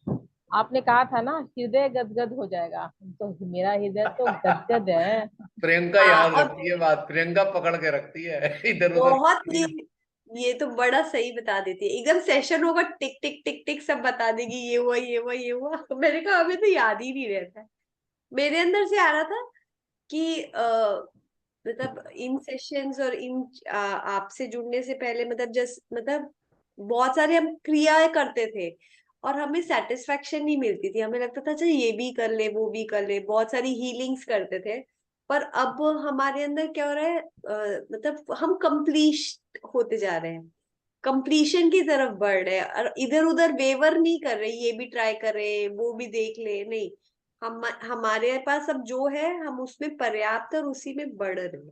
आपने कहा था ना हृदय गदगद हो जाएगा, तो मेरा हृदय तो गदगद है। प्रियंका हाँ, याद और रखती है बात, प्रियंका पकड़ के रखती है, इधर उधर बहुत नहीं। ये तो बड़ा सही बता देती है। एकदम सेशन होगा, टिक टिक टिक टिक सब बता देगी, ये हुआ ये हुआ ये हुआ। मैंने कहा हमें तो याद ही नहीं रहता है। मेरे अंदर से आ रहा था कि मतलब इन सेशंस और इन आपसे जुड़ने से पहले, मतलब जस्ट मतलब बहुत सारे हम क्रियाएं करते थे और हमें सेटिस्फेक्शन नहीं मिलती थी। हमें लगता था अच्छा ये भी कर ले वो भी कर ले, बहुत सारी हीलिंग्स करते थे। पर अब हमारे अंदर क्या हो रहा है, मतलब हम कंप्लीट होते जा रहे हैं, कंप्लीशन की तरफ बढ़ रहे हैं, और इधर उधर वेवर नहीं कर रहे, ये भी ट्राई कर रहे वो भी देख ले, नहीं। हम हमारे पास अब जो है हम उसमें पर्याप्त और उसी में बढ़ रहे हैं।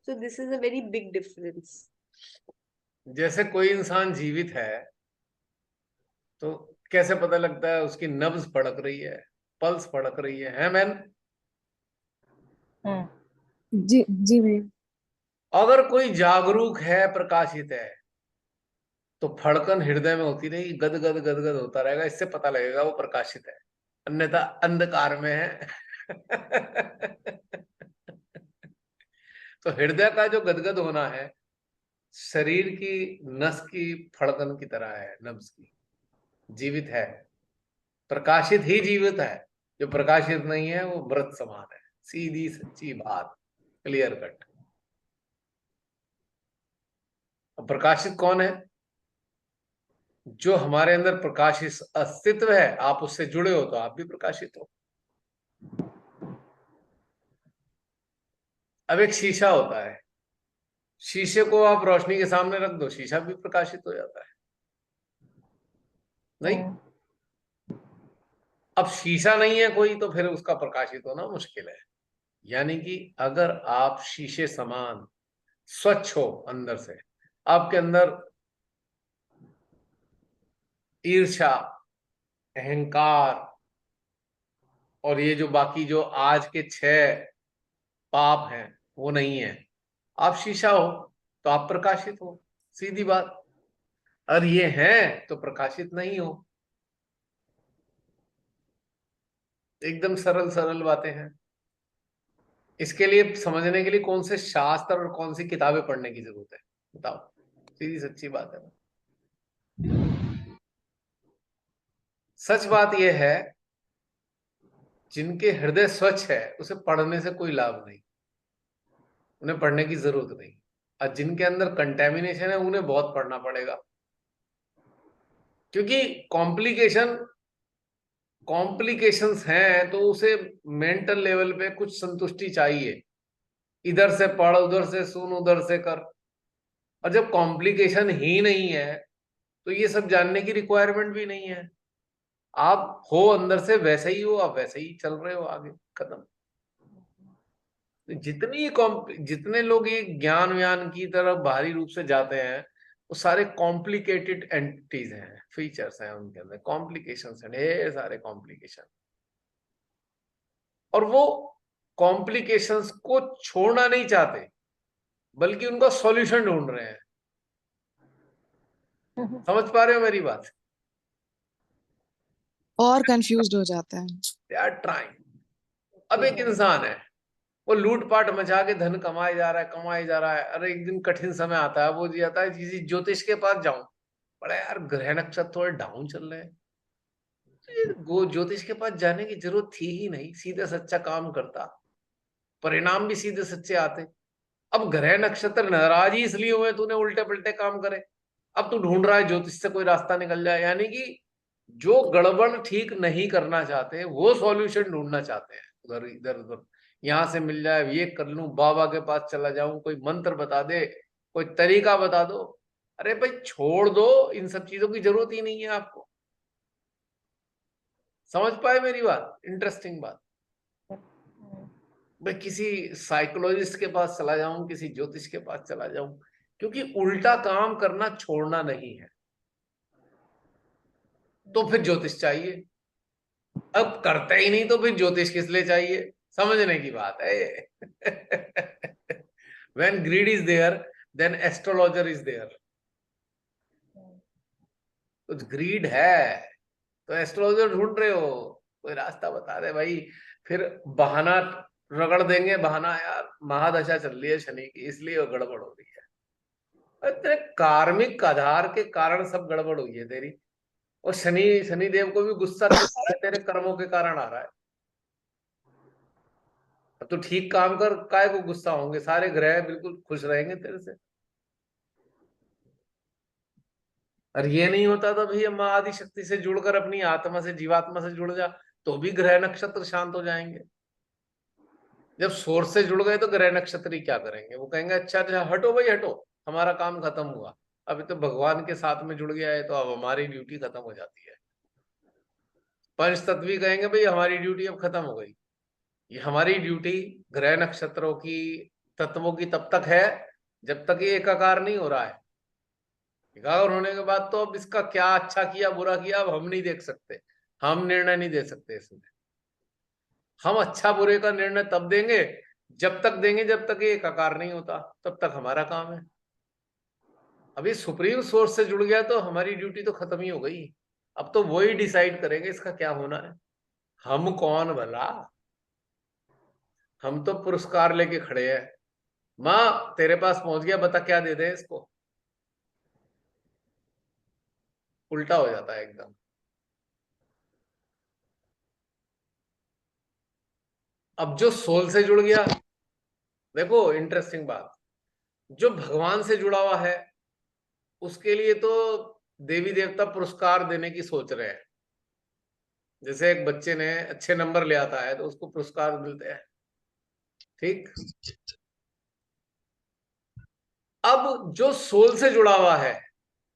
So this is a very big difference. जैसे कोई इंसान जीवित है तो कैसे पता लगता है? उसकी नब्ज फड़क रही है, पल्स फड़क रही है मैन? जी जी भैया। अगर कोई जागरूक है, प्रकाशित है, तो फड़कन हृदय में होती रहेगी, गदगद गदगद होता रहेगा, इससे पता लगेगा वो प्रकाशित है, अन्यथा अंधकार में है। तो हृदय का जो गदगद होना है शरीर की नस की फड़कन की तरह है, नब्ज की, जीवित है। प्रकाशित ही जीवित है, जो प्रकाशित नहीं है वो मृत समान है। सीधी सच्ची बात, क्लियर कट। अब प्रकाशित कौन है? जो हमारे अंदर प्रकाशित अस्तित्व है, आप उससे जुड़े हो तो आप भी प्रकाशित हो। अब एक शीशा होता है, शीशे को आप रोशनी के सामने रख दो, शीशा भी प्रकाशित हो जाता है, नहीं? अब शीशा नहीं है कोई तो फिर उसका प्रकाशित होना मुश्किल है। यानी कि अगर आप शीशे समान स्वच्छ हो अंदर से, आपके अंदर ईर्ष्या, अहंकार और ये जो बाकी जो आज के 6 पाप हैं वो नहीं है, आप शीशा हो तो आप प्रकाशित हो, सीधी बात। और ये हैं तो प्रकाशित नहीं हो। एकदम सरल सरल बातें हैं। इसके लिए समझने के लिए कौन से शास्त्र और कौन सी किताबें पढ़ने की जरूरत है, बताओ? सीधी सच्ची बात है। सच बात यह है, जिनके हृदय स्वच्छ है उसे पढ़ने से कोई लाभ नहीं, उन्हें पढ़ने की जरूरत नहीं। और जिनके अंदर कंटेमिनेशन है उन्हें बहुत पढ़ना पड़ेगा, क्योंकि कॉम्प्लिकेशंस हैं तो उसे मेंटल लेवल पे कुछ संतुष्टि चाहिए। इधर से पढ़, उधर से सुन, उधर से कर। और जब कॉम्प्लिकेशन ही नहीं है तो ये सब जानने की रिक्वायरमेंट भी नहीं है। आप हो अंदर से वैसे ही हो, आप वैसे ही चल रहे हो आगे, खत्म। जितने लोग ये ज्ञान व्यान की तरफ बाहरी रूप से जाते हैं वो सारे कॉम्प्लिकेटेड एंटिटीज हैं, फीचर्स हैं उनके अंदर, कॉम्प्लिकेशंस हैं, ढेर सारे कॉम्प्लिकेशन। और वो कॉम्प्लिकेशंस को छोड़ना नहीं चाहते बल्कि उनका सॉल्यूशन ढूंढ रहे हैं। समझ पा रहे हो मेरी बात? और कंफ्यूज्ड हो जाता है। They are trying. अब एक इंसान है, वो लूटपाट मचा के धन कमाए जा रहा है, कमाए जा रहा है। अरे एक दिन कठिन समय आता है, वो जाता है किसी ज्योतिष के पास, जाऊं बड़ा यार ग्रह नक्षत्र थोड़े डाउन चल रहे हैं, वो ज्योतिष के पास जाने की जरूरत थी ही नहीं, सीधा सच्चा काम करता, परिणाम भी सीधे सच्चे आते। अब ग्रह नक्षत्र नाराज ही इसलिए हुए तूने उल्टे पलटे काम करे, अब तू ढूंढ रहा है ज्योतिष से कोई रास्ता निकल जाए। यानी कि जो गड़बड़ ठीक नहीं करना चाहते वो सॉल्यूशन ढूंढना चाहते हैं, उधर इधर उधर, यहां से मिल जाए, ये कर लूं, बाबा के पास चला जाऊं, कोई मंत्र बता दे, कोई तरीका बता दो। अरे भाई छोड़ दो, इन सब चीजों की जरूरत ही नहीं है आपको। समझ पाए मेरी बात? इंटरेस्टिंग बात। मैं किसी साइकोलॉजिस्ट के पास चला जाऊं, किसी ज्योतिष के पास चला जाऊं, क्योंकि उल्टा काम करना छोड़ना नहीं है, तो फिर ज्योतिष चाहिए। अब करते ही नहीं तो फिर ज्योतिष किस लिए चाहिए? समझने की बात है। When greed is there, then astrologer is there. कुछ ग्रीड है तो एस्ट्रोलॉजर ढूंढ रहे हो, कोई रास्ता बता दे भाई। फिर बहाना रगड़ देंगे, बहाना यार महादशा चल रही है शनि की इसलिए वो गड़बड़ हो रही है। तेरे कार्मिक आधार के कारण सब गड़बड़ हुई है तेरी। और शनिदेव को भी गुस्सा तेरे कर्मों के कारण आ रहा है। अब तो ठीक काम कर, काय को गुस्सा होंगे, सारे ग्रह बिल्कुल खुश रहेंगे तेरे से। और ये नहीं होता तो भैया माँ आदि शक्ति से जुड़कर अपनी आत्मा से, जीवात्मा से जुड़ जा, तो भी ग्रह नक्षत्र शांत हो जाएंगे। जब सोर्स से जुड़ गए तो ग्रह नक्षत्र ही क्या करेंगे? वो कहेंगे अच्छा अच्छा हटो भाई हटो, हमारा काम खत्म हुआ। अभी तो भगवान के साथ में जुड़ गया है तो अब हमारी ड्यूटी खत्म हो जाती है। पंच तत्वी कहेंगे भाई हमारी ड्यूटी अब खत्म हो गई। ये हमारी ड्यूटी ग्रह नक्षत्रों की, तत्वों की तब तक है जब तक ये एकाकार नहीं हो रहा है। एकाकार होने के बाद तो अब इसका क्या अच्छा किया बुरा किया अब हम नहीं देख सकते, हम निर्णय नहीं दे सकते इसमें। हम अच्छा बुरे का निर्णय तब देंगे जब तक ये एकाकार नहीं होता, तब तक हमारा काम है। अभी सुप्रीम सोर्स से जुड़ गया तो हमारी ड्यूटी तो खत्म ही हो गई। अब तो वही डिसाइड करेंगे इसका क्या होना है। हम कौन भला? हम तो पुरस्कार लेके खड़े हैं। माँ तेरे पास पहुंच गया, बता क्या दे दे इसको। उल्टा हो जाता है एकदम। अब जो सोल से जुड़ गया, देखो इंटरेस्टिंग बात, जो भगवान से जुड़ा हुआ है उसके लिए तो देवी देवता पुरस्कार देने की सोच रहे हैं। जैसे एक बच्चे ने अच्छे नंबर ले आता है तो उसको पुरस्कार मिलते हैं, ठीक। अब जो सोल से जुड़ा हुआ है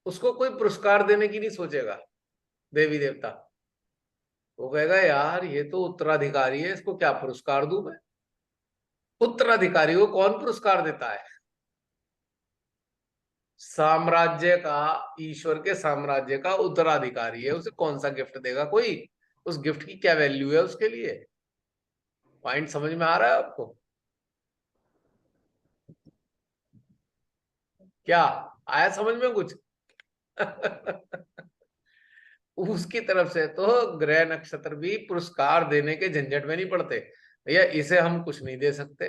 उसको कोई पुरस्कार देने की नहीं सोचेगा देवी देवता। वो कहेगा यार ये तो उत्तराधिकारी है, इसको क्या पुरस्कार दूं मैं। उत्तराधिकारी को कौन पुरस्कार देता है? साम्राज्य का, ईश्वर के साम्राज्य का उत्तराधिकारी है, उसे कौन सा गिफ्ट देगा कोई? उस गिफ्ट की क्या वैल्यू है उसके लिए? पॉइंट समझ में आ रहा है आपको? क्या आया समझ में कुछ? उसकी तरफ से तो ग्रह नक्षत्र भी पुरस्कार देने के झंझट में नहीं पड़ते। भैया इसे हम कुछ नहीं दे सकते,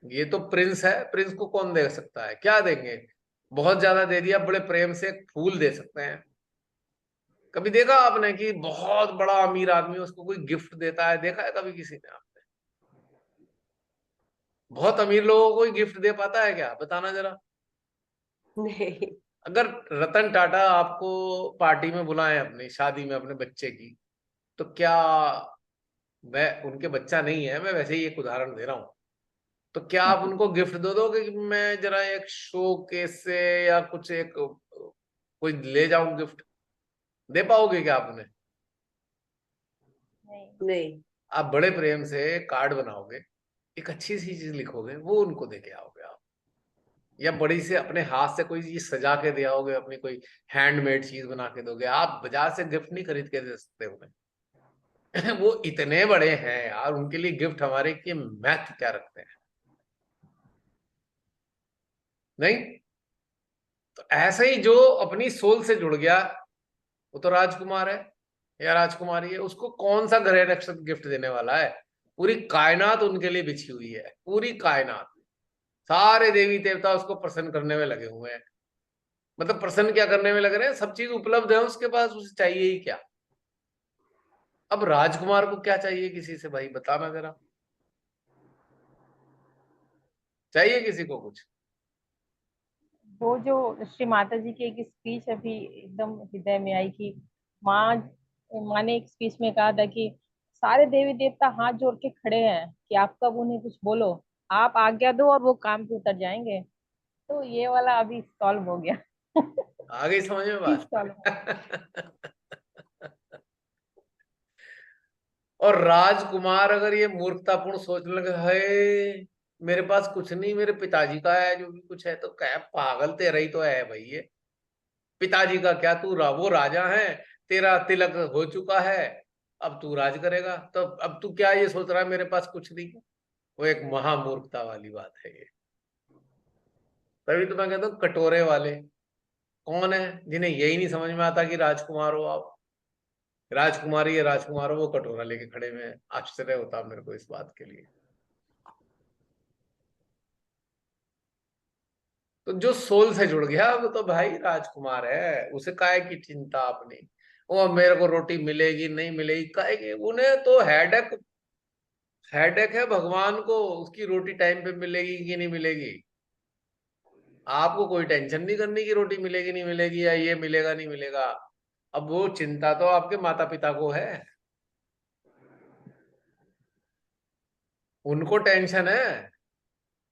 ये तो प्रिंस है, प्रिंस को कौन दे सकता है? क्या देंगे? बहुत ज्यादा दे दिया, बड़े प्रेम से एक फूल दे सकते हैं। कभी देखा आपने कि बहुत बड़ा अमीर आदमी उसको कोई गिफ्ट देता है? देखा है कभी किसी ने आपने? बहुत अमीर लोगों को कोई गिफ्ट दे पाता है क्या? बताना जरा। नहीं। अगर रतन टाटा आपको पार्टी में बुलाएं अपनी शादी में अपने बच्चे की, तो क्या, मैं उनके बच्चा नहीं है, मैं वैसे ही एक उदाहरण दे रहा हूं, तो क्या आप उनको गिफ्ट दे दोगे कि मैं जरा एक शो केस से या कुछ एक कोई ले जाऊं गिफ्ट? दे पाओगे क्या आप उन्हें? नहीं। नहीं। आप बड़े प्रेम से कार्ड बनाओगे, एक अच्छी सी चीज लिखोगे, वो उनको दे के आओगे आप। या बड़ी से अपने हाथ से कोई चीज सजा के दे आओगे, अपनी कोई हैंडमेड चीज बना के दोगे। आप बाजार से गिफ्ट नहीं खरीद के दे सकते उन्हें। वो इतने बड़े हैं यार, उनके लिए गिफ्ट हमारे की महत्व क्या रखते हैं? नहीं। तो ऐसे ही जो अपनी सोल से जुड़ गया वो तो राजकुमार है या राजकुमारी है। उसको कौन सा ग्रह नक्षत्र गिफ्ट देने वाला है? पूरी कायनात उनके लिए बिछी हुई है, पूरी कायनात। सारे देवी देवता उसको प्रसन्न करने में लगे हुए हैं। मतलब प्रसन्न क्या करने में लग रहे हैं? सब चीज उपलब्ध है उसके पास, उसे चाहिए ही क्या? अब राजकुमार को क्या चाहिए किसी से? भाई बताना जरा, चाहिए किसी को कुछ? वो जो श्री माता जी की एक स्पीच अभी एकदम हृदय में आई कि माँ माँ ने एक स्पीच में कहा था कि सारे देवी देवता हाथ जोड़ के खड़े हैं कि आप कब उन्हें कुछ बोलो, आप आज्ञा दो और वो काम पे उतर जाएंगे। तो ये वाला अभी सॉल्व हो गया। आ गई समझ में चीज बात? सॉल्व हो गया। और राजकुमार अगर ये मूर्खतापूर्ण सोचने लगे, है मेरे पास कुछ नहीं, मेरे पिताजी का है जो भी कुछ है, तो क्या पागल, तेरा ही तो है भाई ये। पिताजी का क्या, तू वो राजा है, तेरा तिलक हो चुका है, अब तू राज करेगा, तो अब तू क्या ये सोच रहा है मेरे पास कुछ नहीं? वो एक महामूर्खता वाली बात है ये। तभी तो मैं कहता हूँ कटोरे वाले कौन है, जिन्हें यही नहीं समझ में आता कि राजकुमार हो आप, राजकुमारी है राजकुमार हो, वो कटोरा लेके खड़े में। आश्चर्य होता मेरे को इस बात के लिए। तो जो सोल से जुड़ गया वो तो भाई राजकुमार है, उसे काहे की चिंता अपनी। वो मेरे को रोटी मिलेगी नहीं मिलेगी काहे की, उन्हें तो हेडेक, हेडेक है भगवान को उसकी रोटी टाइम पे मिलेगी कि नहीं मिलेगी। आपको कोई टेंशन नहीं करनी कि रोटी मिलेगी नहीं मिलेगी या ये मिलेगा नहीं मिलेगा। अब वो चिंता तो आपके माता पिता को है, उनको टेंशन है,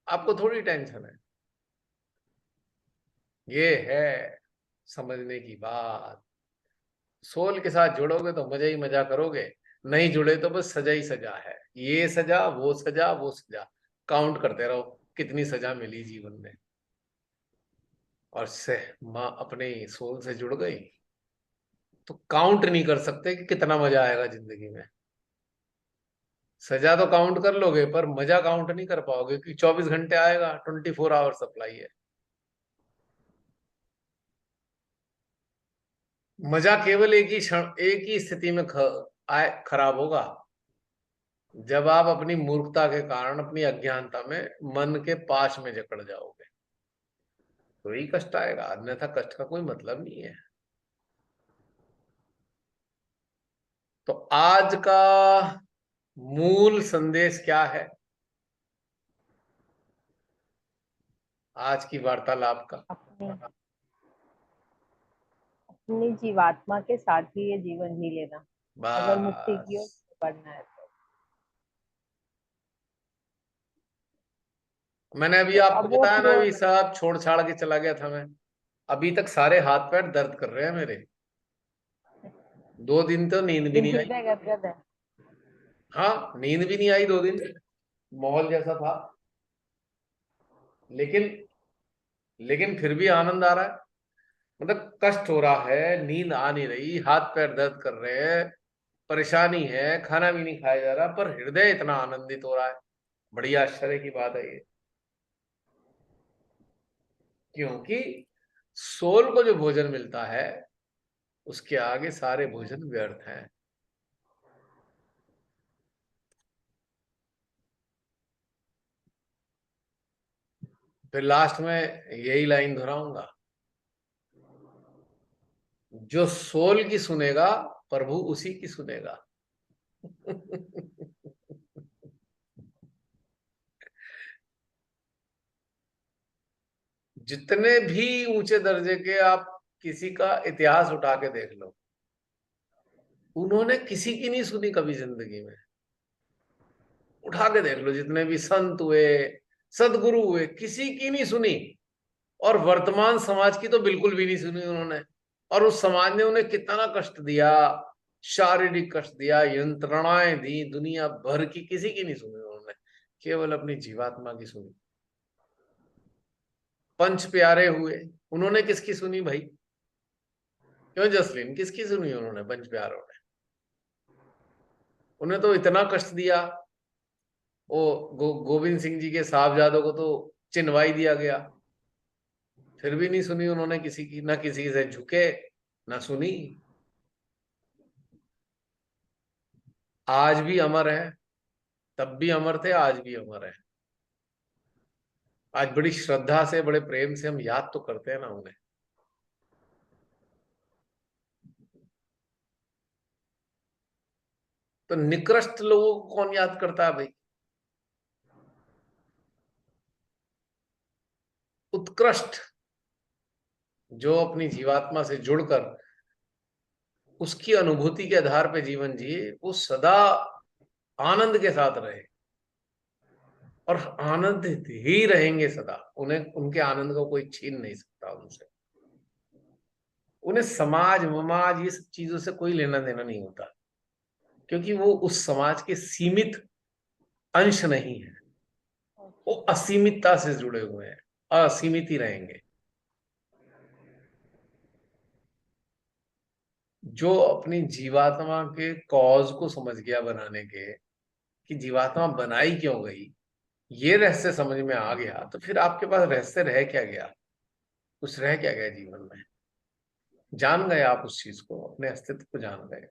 आपको थोड़ी टेंशन है। ये है समझने की बात। सोल के साथ जुड़ोगे तो मजा ही मजा करोगे, नहीं जुड़े तो बस सजा ही सजा है। ये सजा वो सजा वो सजा, काउंट करते रहो कितनी सजा मिली जीवन में। और से माँ अपने सोल से जुड़ गई तो काउंट नहीं कर सकते कि कितना मजा आएगा जिंदगी में। सजा तो काउंट कर लोगे पर मजा काउंट नहीं कर पाओगे, क्योंकि 24 घंटे आएगा, 24 आवर सप्लाई है। मजा केवल एक ही क्षण, एक ही स्थिति में खराब होगा, जब आप अपनी मूर्खता के कारण, अपनी अज्ञानता में मन के पाश में जकड़ जाओगे, तो ही कष्ट आएगा, अन्यथा कष्ट का कोई मतलब नहीं है। तो आज का मूल संदेश क्या है आज की वार्तालाप का? अपनी अपनी जीवात्मा के साथ ही ये जीवन जी लेना, अगर मुक्ति की ओर बस बढ़ना है तो। मैंने अभी तो आपको अब वो बताया ना, प्योर अभी सब छोड़ छाड़ के चला गया था मैं। अभी तक सारे हाथ पैर दर्द कर रहे हैं मेरे। 2 दिन तो नींद भी नहीं आई। हृदय गदगद है। हाँ, नींद भी नहीं आई 2 दिन। माहौल जैसा था, लेकिन लेकिन फिर भी आनंद आ रहा है। मतलब कष्ट हो रहा है, नींद आ नहीं रही, हाथ पैर दर्द कर रहे हैं, परेशानी है, खाना भी नहीं खाया जा रहा, पर हृदय इतना आनंदित हो रहा है। बड़ी आश्चर्य की बात है ये। क्योंकि सोल को जो भोजन मिलता है, उसके आगे सारे भोजन व्यर्थ हैं। फिर लास्ट में यही लाइन दोहराऊंगा, जो सोल की सुनेगा प्रभु उसी की सुनेगा। जितने भी ऊंचे दर्जे के आप किसी का इतिहास उठा के देख लो, उन्होंने किसी की नहीं सुनी कभी जिंदगी में। उठा के देख लो, जितने भी संत हुए, सदगुरु हुए, किसी की नहीं सुनी। और वर्तमान समाज की तो बिल्कुल भी नहीं सुनी उन्होंने। और उस समाज ने उन्हें कितना कष्ट दिया, शारीरिक कष्ट दिया, यंत्रणाएं दी, दुनिया भर की, किसी की नहीं सुनी उन्होंने। केवल अपनी जीवात्मा की सुनी। पंच प्यारे हुए, उन्होंने किसकी सुनी भाई? क्यों जसलीन, किसकी सुनी उन्होंने पंच प्यारों ने? उन्हें तो इतना कष्ट दिया। वो गोविंद सिंह जी के साहबजादों को तो चिनवाई दिया गया, फिर भी नहीं सुनी उन्होंने किसी की, ना किसी से झुके, ना सुनी। आज भी अमर है, तब भी अमर थे, आज भी अमर है। आज बड़ी श्रद्धा से, बड़े प्रेम से हम याद तो करते हैं ना उन्हें। तो निकृष्ट लोगों को कौन याद करता है भाई? उत्कृष्ट, जो अपनी जीवात्मा से जुड़कर उसकी अनुभूति के आधार पर जीवन जिए, वो सदा आनंद के साथ रहे और आनंदित ही रहेंगे सदा। उन्हें, उनके आनंद को कोई छीन नहीं सकता उनसे। उन्हें समाज ममाज ये सब चीजों से कोई लेना देना नहीं होता, क्योंकि वो उस समाज के सीमित अंश नहीं है। वो असीमितता से जुड़े हुए हैं, असीमित ही रहेंगे। जो अपनी जीवात्मा के कॉज को समझ गया बनाने के, कि जीवात्मा बनाई क्यों गई, ये रहस्य समझ में आ गया, तो फिर आपके पास रहस्य रह क्या गया? कुछ रह क्या गया जीवन में? जान गए आप उस चीज को, अपने अस्तित्व को जान गए,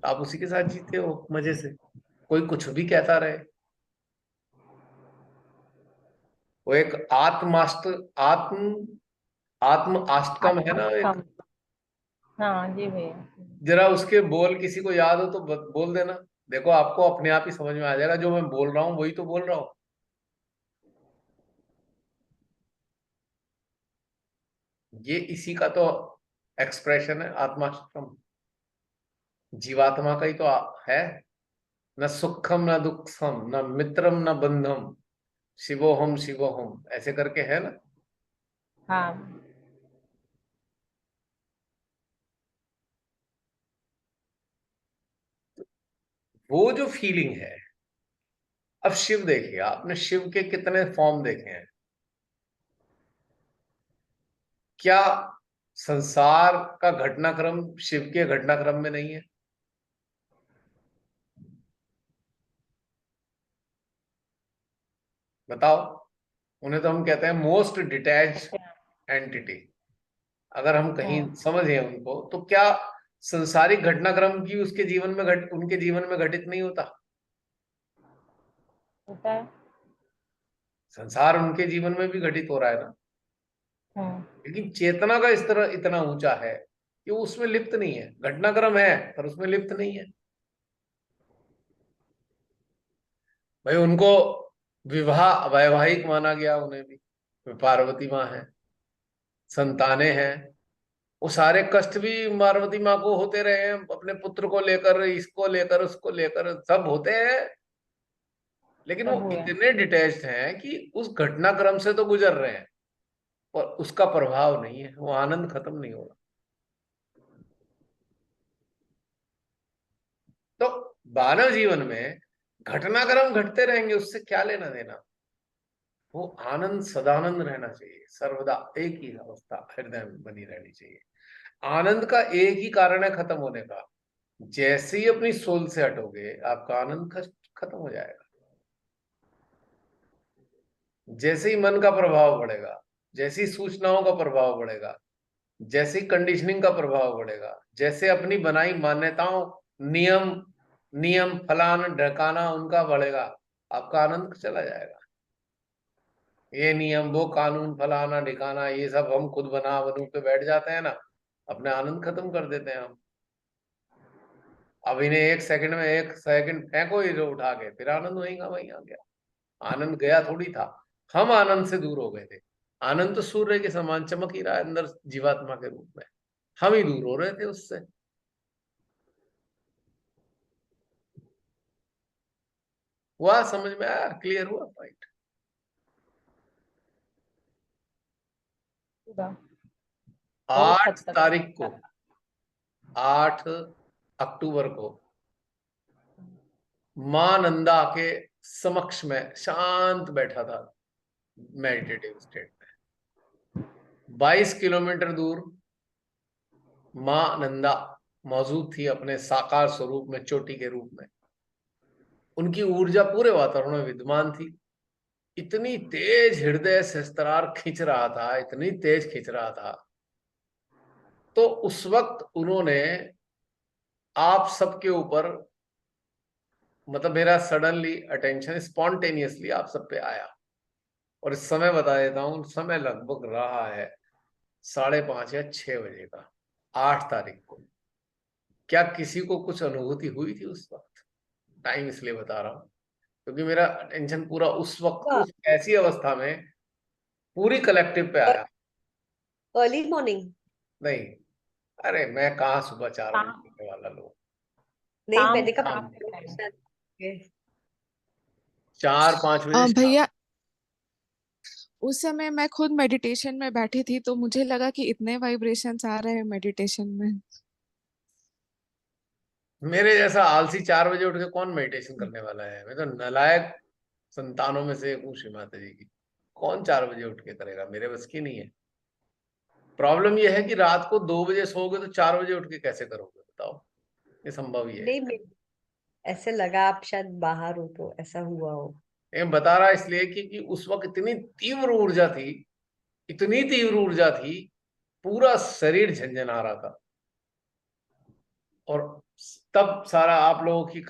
आप उसी के साथ जीते हो मजे से। कोई कुछ भी कहता रहे। वो एक आत्माष्ट आत्म आत्म अष्टकम है ना एक, आत्म। हाँ जी भैया। जरा उसके बोल किसी को याद हो तो बोल देना। देखो, आपको अपने आप ही समझ में आ जाएगा, जो मैं बोल रहा हूँ वही तो बोल रहा हूँ। ये इसी का तो एक्सप्रेशन है, आत्माष्टकम। जीवात्मा का ही तो है। न सुखम न दुखम, न मित्रम न बंधम, शिवोहम शिवोहम, ऐसे करके है ना। हाँ। वो जो फीलिंग है, अब शिव देखिए, आपने शिव के कितने फॉर्म देखे हैं? क्या संसार का घटनाक्रम शिव के घटनाक्रम में नहीं है? बताओ। उन्हें तो हम कहते हैं मोस्ट डिटैच एंटिटी। अगर हम कहीं समझे उनको, तो क्या संसारिक घटनाक्रम की उसके जीवन में उनके जीवन में घटित नहीं होता? होता है। संसार उनके जीवन में भी घटित हो रहा है ना। लेकिन चेतना का स्तर इतना ऊंचा है कि वो उसमें लिप्त नहीं है। घटनाक्रम है पर उसमें लिप्त नहीं है। भाई उनको विवाह वैवाहिक माना गया, उन्हें भी पार्वती माँ है, संतानें हैं। वो सारे कष्ट भी पार्वती माँ को होते रहे हैं, अपने पुत्र को लेकर, इसको लेकर, उसको लेकर, सब होते हैं। लेकिन सब वो हुए। इतने डिटैच्ड हैं कि उस घटनाक्रम से तो गुजर रहे हैं, और उसका प्रभाव नहीं है, वो आनंद खत्म नहीं होगा। तो मानव जीवन में घटनाक्रम घटते रहेंगे, उससे क्या लेना देना। वो आनंद सदानंद रहना चाहिए, सर्वदा एक ही अवस्था हृदय में बनी रहनी चाहिए। आनंद का एक ही कारण है खत्म होने का, जैसे ही अपनी सोल से हटोगे आपका आनंद खत्म हो जाएगा। जैसे ही मन का प्रभाव बढ़ेगा, जैसी सूचनाओं का प्रभाव बढ़ेगा, जैसी कंडीशनिंग का प्रभाव बढ़ेगा, जैसे अपनी बनाई मान्यताओं, नियम नियम फलान ढकाना उनका बढ़ेगा, आपका आनंद चला जाएगा। ये नियम, वो कानून, फलाना ढिकाना, ये सब हम खुद बना बनू के बैठ जाते हैं ना, अपने आनंद खत्म कर देते हैं हम। अब इन्हें एक सेकंड में, एक सेकंड फेंको ही उठा के, फिर आनंद वहीं का वहीं आ गया। आनंद गया थोड़ी था, हम आनंद से दूर हो गए थे। आनंद तो सूर्य के समान चमक ही रहा है अंदर जीवात्मा के रूप में, हम ही दूर हो रहे थे उससे। हुआ समझ में आया? क्लियर हुआ पॉइंट? पूरा बहुत 8 हद तक। तारीख को, 8 अक्टूबर को मां नंदा के समक्ष में शांत बैठा था मेडिटेटिव स्टेट में। 22 किलोमीटर दूर मां नंदा मौजूद थी अपने साकार स्वरूप में, चोटी के रूप में। उनकी ऊर्जा पूरे वातावरण में विद्यमान थी। इतनी तेज हृदय सहस्त्रार खींच रहा था, इतनी तेज खींच रहा था। तो उस वक्त उन्होंने आप सबके ऊपर, मतलब मेरा सडनली अटेंशन स्पॉन्टेनियसली आप सब पे आया। और इस समय बता देता हूं, समय लगभग रहा है 5:30 या 6 बजे का, 8 तारीख को। क्या किसी को कुछ अनुभूति हुई थी उस वक्त? टाइम इसलिए बता रहा हूं क्योंकि मेरा अटेंशन पूरा उस वक्त उस ऐसी अवस्था में पूरी कलेक्टिव पे आया। अर्ली मॉर्निंग नहीं, अरे मैं कहाँ सुबह 4 बजे शाम उठने वाला लोग। नहीं, शाम मैंने शाम कहा के शायद 4-5 बजे शाम। भैया उस समय मैं खुद मेडिटेशन में बैठी थी, तो मुझे लगा कि इतने वाइब्रेशंस आ रहे हैं मेडिटेशन में। मेरे जैसा आलसी 4 बजे उठ के कौन मेडिटेशन करने वाला है? मैं तो नालायक संतानों में से एक हूँ श्री माता जी की। कौन 4 बजे उठ के करेगा? मेरे बस की नहीं है। प्रॉब्लम यह है कि रात को 2 बजे सोओगे तो 4 बजे उठ के कैसे करोगे बताओ? ये संभव ही है। नहीं, ऐसे लगा आप शायद बाहर हो तो ऐसा हुआ हो। ये बता रहा इसलिए कि उस वक्त इतनी तीव्र ऊर्जा थी, इतनी तीव्र ऊर्जा थी, पूरा शरीर झंझना रहा था। और तब सारा आप लोगों की